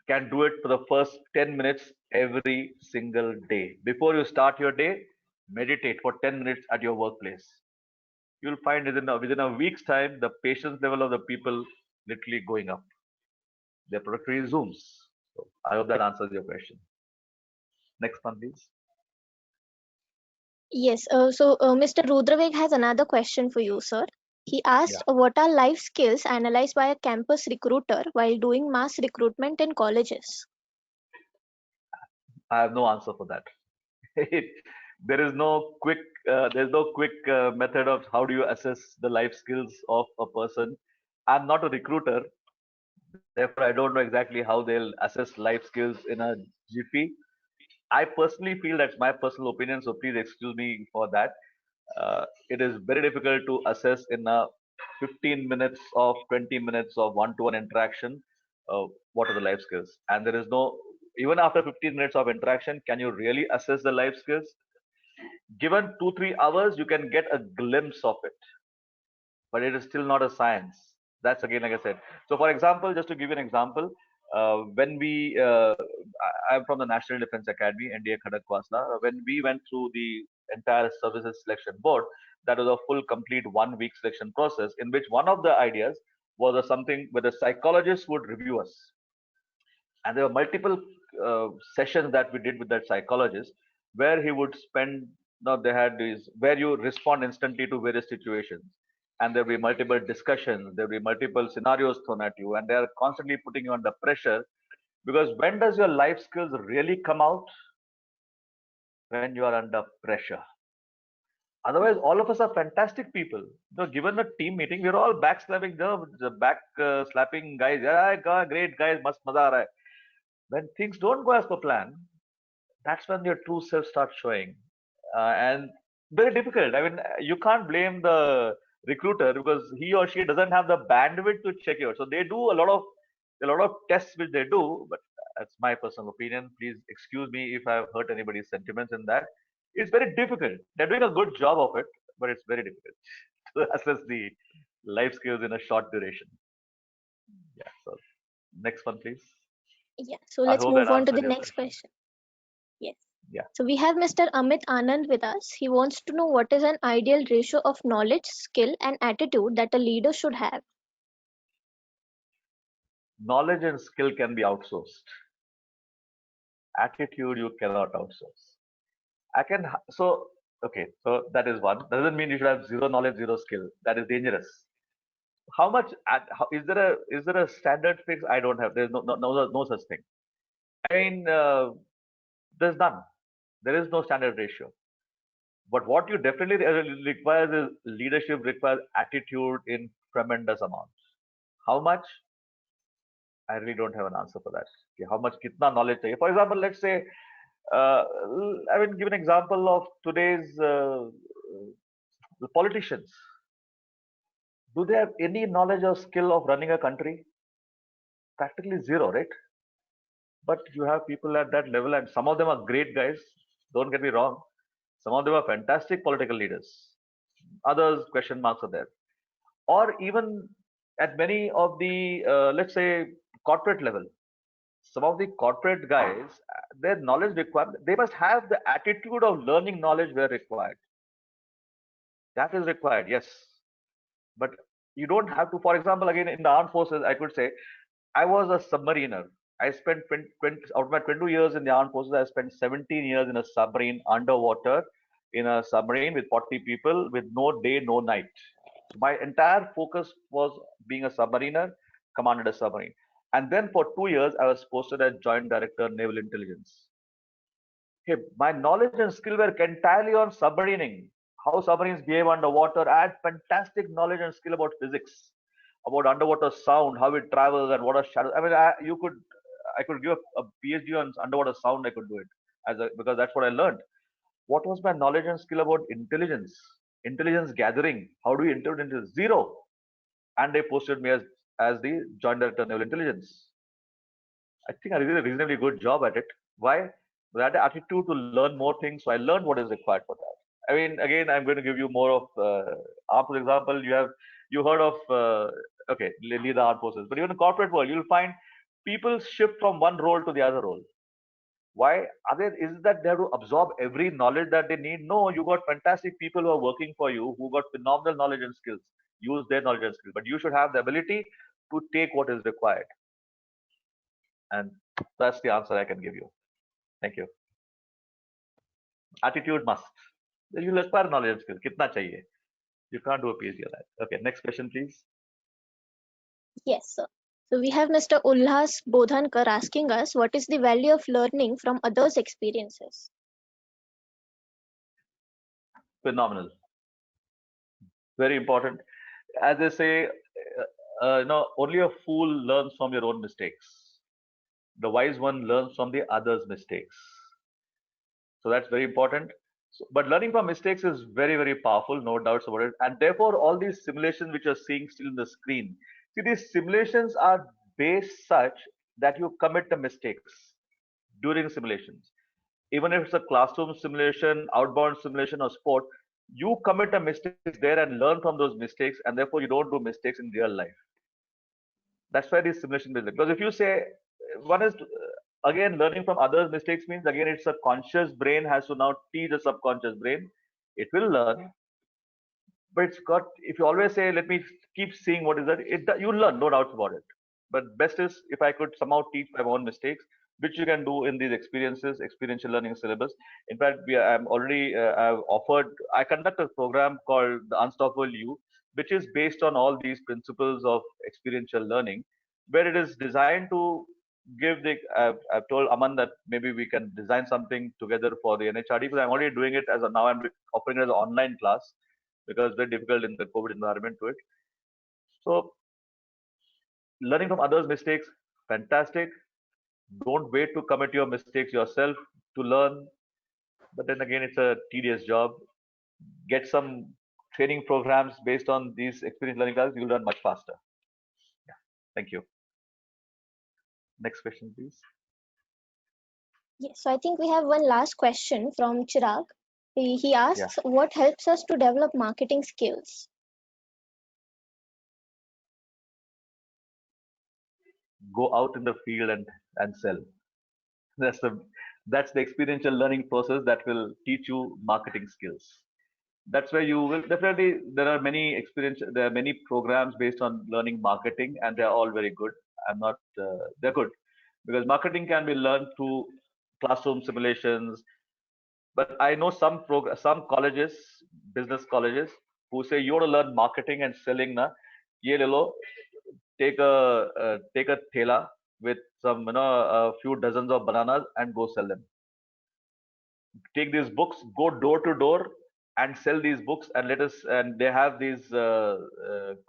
can do it for the first 10 minutes every single day. Before you start your day, meditate for 10 minutes at your workplace. You'll find within a week's time, the patience level of the people literally going up. Their productivity zooms. So I hope that answers your question. Next one, please. Yes, so Mr. Rudraveg has another question for you, sir. He asked, what are life skills analyzed by a campus recruiter while doing mass recruitment in colleges? I have no answer for that. There is no quick method of how do you assess the life skills of a person. I'm not a recruiter, therefore I don't know exactly how they'll assess life skills in a jiffy. I personally feel, that's my personal opinion, so please excuse me for that. It is very difficult to assess in a 15 minutes of 20 minutes of one-to-one interaction what are the life skills. And there is no, even after 15 minutes of interaction, can you really assess the life skills? Given 2-3 hours, you can get a glimpse of it, but it is still not a science. That's again, like I said. So, for example, just to give you an example, I'm from the National Defense Academy, NDA Khadakwasla. When we went through the entire services selection board, that was a full, complete 1 week selection process, in which one of the ideas was something where the psychologist would review us. And there were multiple sessions that we did with that psychologist, where he would spend, they had these, where you respond instantly to various situations. And there'll be multiple discussions, there'll be multiple scenarios thrown at you, and they're constantly putting you under pressure. Because when does your life skills really come out? When you are under pressure. Otherwise, all of us are fantastic people. Given the team meeting, we're all backslapping, slapping guys. Yeah, great guys, mast maza aa raha hai. When things don't go as per plan, that's when your true self starts showing. And very difficult. I mean, you can't blame the recruiter because he or she doesn't have the bandwidth to check you out. So they do a lot of tests which they do, but that's my personal opinion. Please excuse me if I've hurt anybody's sentiments in that. It's very difficult. They're doing a good job of it, but it's very difficult to assess the life skills in a short duration. Yeah. So next one, please. Yeah. So let's move on to the next question. Yes. Yeah. So we have Mr. Amit Anand with us. He wants to know what is an ideal ratio of knowledge, skill, and attitude that a leader should have. Knowledge and skill can be outsourced. Attitude you cannot outsource. So that is one. Doesn't mean you should have zero knowledge, zero skill. That is dangerous. How much is there a standard fix? I don't have. There's no such thing. I mean, there's none. There is no standard ratio. But what you definitely requires is leadership requires attitude in tremendous amounts. How much? I really don't have an answer for that. Okay, how much kitna knowledge? For example, let's say, I will give an example of today's politicians. Do they have any knowledge or skill of running a country? Practically zero, right? But you have people at that level, and some of them are great guys. Don't get me wrong. Some of them are fantastic political leaders. Others, question marks are there. or even at many of the, let's say, corporate level. Some of the corporate guys, their knowledge required, they must have the attitude of learning knowledge where required. That is required, yes. But you don't have to, for example, again, in the armed forces, I could say, I was a submariner. I spent 20, out of my 22 years in the armed forces, I spent 17 years in a submarine underwater, in a submarine with 40 people, with no day, no night. So my entire focus was being a submariner, commanded a submarine. And then for 2 years, I was posted as Joint Director, Naval Intelligence. Okay, my knowledge and skill were entirely on submarining, how submarines behave underwater. I had fantastic knowledge and skill about physics, about underwater sound, how it travels, and what are shadows. I mean, I could give a PhD on underwater sound. I could do it because that's what I learned. What was my knowledge and skill about intelligence, intelligence gathering? How do you interpret intelligence? Zero. And they posted me as the Joint Director Naval Intelligence. I think I did a reasonably good job at it. Why? That attitude to learn more things. So I learned what is required for that. I mean, again, I'm going to give you more of armed forces example. You heard of okay, lead the armed forces, but even in the corporate world, you'll find people shift from one role to the other role. Why? Is it that they have to absorb every knowledge that they need? No, you got fantastic people who are working for you who got phenomenal knowledge and skills. Use their knowledge and skills, but you should have the ability to take what is required. And that's the answer I can give you. Thank you. Attitude must. You will acquire knowledge and skill. Kitna chahiye? You can't do a PhD on that. Okay, next question, please. Yes, sir. So we have Mr. Ulhas Bodhankar asking us, what is the value of learning from others' experiences? Phenomenal. Very important. As they say, only a fool learns from your own mistakes. The wise one learns from the other's mistakes. So that's very important. So, but learning from mistakes is very, very powerful, no doubts about it. And therefore, all these simulations which you're seeing still in the screen, see, these simulations are based such that you commit the mistakes during simulations. Even if it's a classroom simulation, outbound simulation, or sport, you commit a mistake there and learn from those mistakes, and therefore you don't do mistakes in real life. That's why these simulation business. Because if you say one is again learning from others' mistakes means again it's a conscious brain has to now teach the subconscious brain. It will learn, but it's got. If you always say, "Let me keep seeing what is that," you learn, no doubts about it. But best is if I could somehow teach my own mistakes, which you can do in these experiences, experiential learning syllabus. In fact, I'm already I've offered. I conduct a program called the Unstoppable You, which is based on all these principles of experiential learning, where it is designed to give the. I've told Aman that maybe we can design something together for the NHRD because I'm already doing it as now I'm offering it as an online class because it's very difficult in the COVID environment to it. So learning from others' mistakes, fantastic. Don't wait to commit your mistakes yourself to learn. But then again, it's a tedious job. Get some training programs based on these experience learning classes, you'll learn much faster. Yeah. Thank you. Next question, please. Yes, so I think we have one last question from Chirag. He asks, what helps us to develop marketing skills? Go out in the field and sell. That's the experiential learning process that will teach you marketing skills. That's where you will definitely. There are many programs based on learning marketing, and they are all very good. I'm not. They're good because marketing can be learned through classroom simulations. But I know some colleges, business colleges, who say you want to learn marketing and selling. Na, ye le lo, take a thela with some a few dozens of bananas and go sell them. Take these books, go door to door and sell these books, and they have these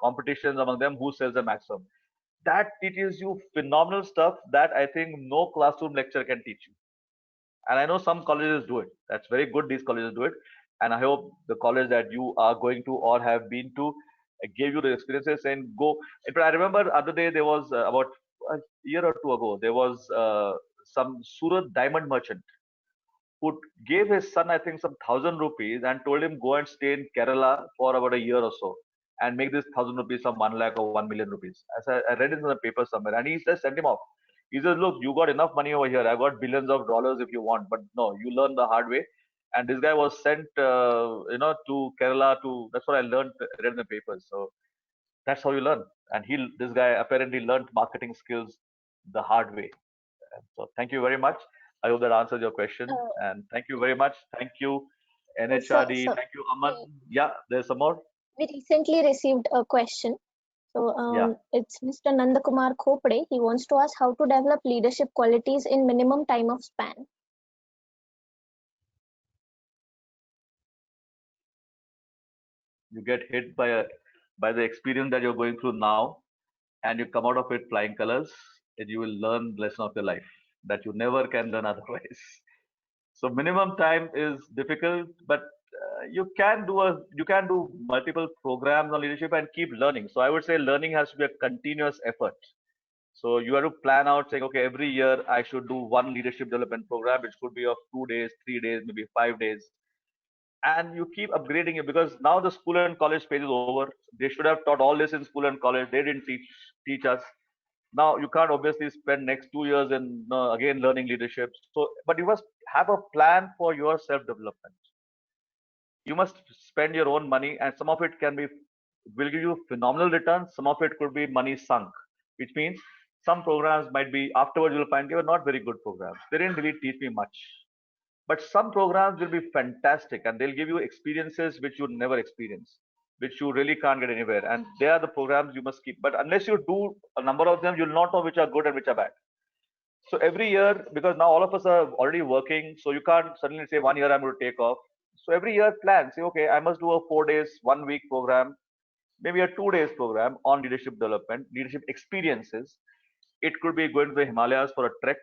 competitions among them who sells the maximum. That teaches you phenomenal stuff that I think no classroom lecture can teach you. And I know some colleges do it. That's very good. These colleges do it, and I hope the college that you are going to or have been to gave you the experiences and go. But I remember the other day there was about a year or two ago there was some Surat diamond merchant who gave his son, I think, some 1,000 rupees and told him go and stay in Kerala for about a year or so. and make this 1,000 rupees some 1 lakh or 1 million rupees. As I read it in the paper somewhere, and he just sent him off. He says, look, you got enough money over here. I got billions of dollars if you want, but no, you learn the hard way. And this guy was sent, to Kerala that's what I read in the papers. So that's how you learn. And this guy apparently learned marketing skills the hard way. And so thank you very much. I hope that answers your question. And thank you very much. Thank you, NHRD. So, thank you, Aman. Yeah, there's some more. we recently received a question. So it's Mr. Nandakumar Khopade. He wants to ask how to develop leadership qualities in minimum time of span. You get hit by the experience that you're going through now, and you come out of it flying colors, and you will learn the lesson of your life that you never can learn otherwise. So minimum time is difficult, but you can do multiple programs on leadership and keep learning. So I would say learning has to be a continuous effort. So you have to plan out saying, okay, every year I should do one leadership development program, which could be of 2 days, 3 days, maybe 5 days. And you keep upgrading it, because now the school and college phase is over. They should have taught all this in school and college. They didn't teach us. Now you can't obviously spend next 2 years in again learning leadership. So, but you must have a plan for your self-development. You must spend your own money, and some of it will give you phenomenal returns. Some of it could be money sunk, which means some programs might be afterwards you'll find they were not very good programs. They didn't really teach me much. But some programs will be fantastic, and they'll give you experiences which you never experience, which you really can't get anywhere. And they are the programs you must keep. But unless you do a number of them, you'll not know which are good and which are bad. So every year, because now all of us are already working, so you can't suddenly say 1 year I'm going to take off. So every year plan, say, okay, I must do a 4 days, 1 week program, maybe a 2 days program on leadership development, leadership experiences. It could be going to the Himalayas for a trek.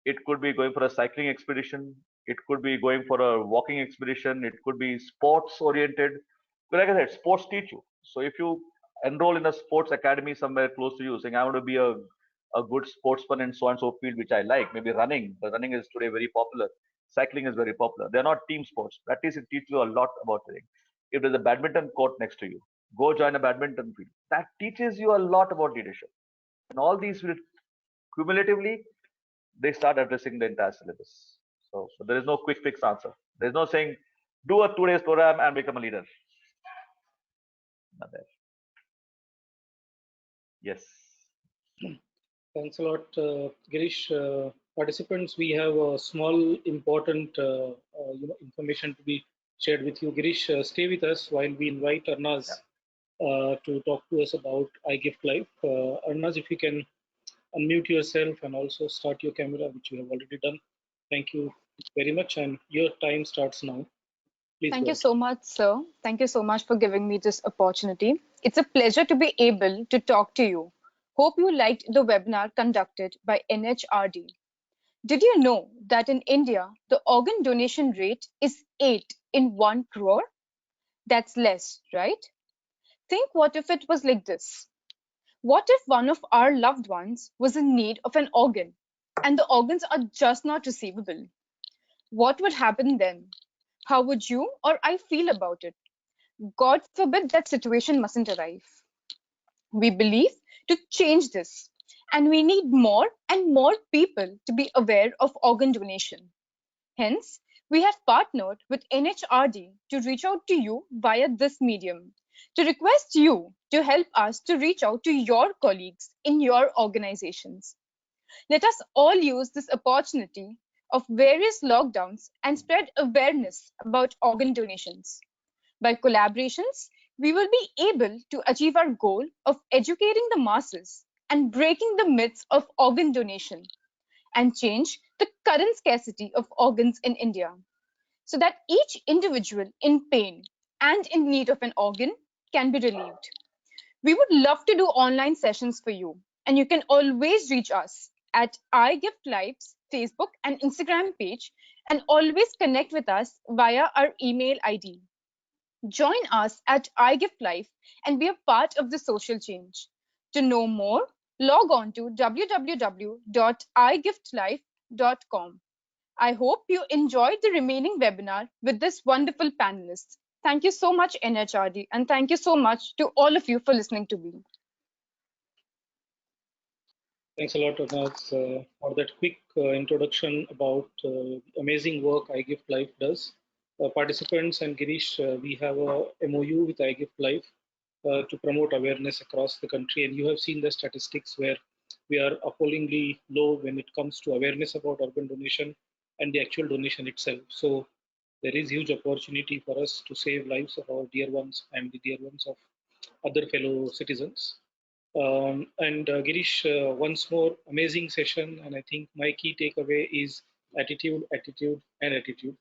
It could be going for a cycling expedition. It could be going for a walking expedition. It could be sports oriented. But like I said, sports teach you. So if you enroll in a sports academy somewhere close to you, saying I want to be a good sportsman in so and so field, which I like, maybe running. But running is today very popular. Cycling is very popular. They're not team sports. At least it teaches you a lot about running. If there's a badminton court next to you, go join a badminton field. That teaches you a lot about leadership. And all these will cumulatively, they start addressing the entire syllabus. So there is no quick fix answer. There's no saying, do a 2 days program and become a leader. Not there. Yes. Thanks a lot, Girish. Participants, we have a small important information to be shared with you. Girish, stay with us while we invite Arnaz to talk to us about iGift Life. Arnaz, if you can unmute yourself and also start your camera, which you have already done. Thank you very much, and your time starts now. Please. Thank you so much, sir. Thank you so much for giving me this opportunity. It's a pleasure to be able to talk to you. Hope you liked the webinar conducted by NHRD. Did you know that in India, the organ donation rate is 8 in 1 crore? That's less, right? Think what if it was like this? What if one of our loved ones was in need of an organ and the organs are just not receivable? What would happen then? How would you or I feel about it? God forbid that situation mustn't arrive. We believe to change this, and we need more and more people to be aware of organ donation. Hence, we have partnered with NHRD to reach out to you via this medium, to request you to help us to reach out to your colleagues in your organizations. Let us all use this opportunity of various lockdowns and spread awareness about organ donations. By collaborations, we will be able to achieve our goal of educating the masses and breaking the myths of organ donation and change the current scarcity of organs in India, so that each individual in pain and in need of an organ can be relieved. We would love to do online sessions for you, and you can always reach us at iGift Life's Facebook and Instagram page, and always connect with us via our email ID. Join us at iGift Life and be a part of the social change. To know more, log on to www.igiftlife.com. I hope you enjoyed the remaining webinar with this wonderful panelist. Thank you so much, NHRD, and thank you so much to all of you for listening to me. Thanks a lot, Anas, for that quick introduction about amazing work iGift Life does. Participants and Girish, we have a MOU with iGift Life to promote awareness across the country, and you have seen the statistics where we are appallingly low when it comes to awareness about organ donation and the actual donation itself. So there is huge opportunity for us to save lives of our dear ones and the dear ones of other fellow citizens. And Girish, once more, amazing session. And I think my key takeaway is attitude, attitude, and attitude,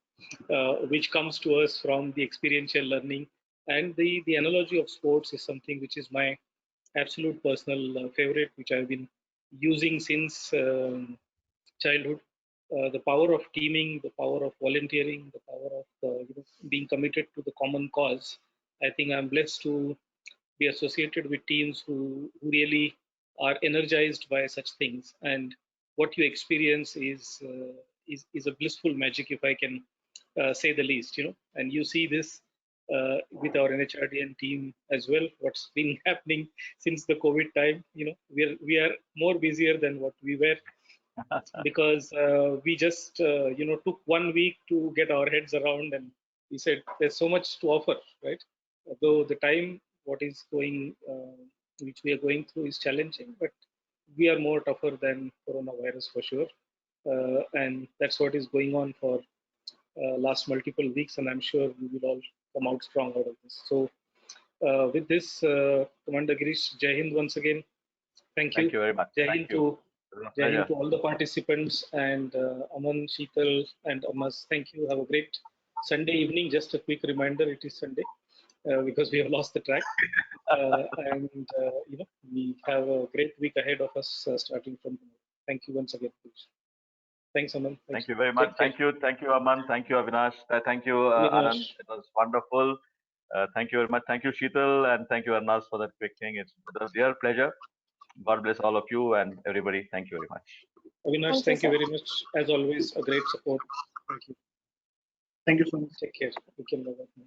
which comes to us from the experiential learning. And the analogy of sports is something which is my absolute personal favorite, which I've been using since childhood. The power of teaming, the power of volunteering, the power of being committed to the common cause. I think I'm blessed to be associated with teams who really are energized by such things, and what you experience is a blissful magic, if I can say the least, and you see this with our NHRDN team as well, what's been happening since the COVID time. We are more busier than what we were, because we just took 1 week to get our heads around, and we said there's so much to offer, right? Though the time what is going which we are going through is challenging, but we are more tougher than coronavirus for sure, and that's what is going on for last multiple weeks, and I'm sure we will all come out strong out of this. So with this, Commander Girish, Jai Hind once again. Thank you. Thank you very much. Jai Hind to all the participants, and Aman, Sheetal, and Amas, thank you. Have a great Sunday evening. Just a quick reminder, it is Sunday because we have lost the track. And we have a great week ahead of us starting from tomorrow. Thank you once again. Thanks, Aman. Thank you very much. Thank you, Aman. Thank you, Avinash. Thank you, Anand. It was wonderful. Thank you very much. Thank you, Sheetal, and thank you, Arnaz, for that quick thing. It was a real pleasure. God bless all of you and everybody. Thank you very much. Avinash, thank you very much. As always, a great support. Thank you. Thank you so much. Take care. We can go back now.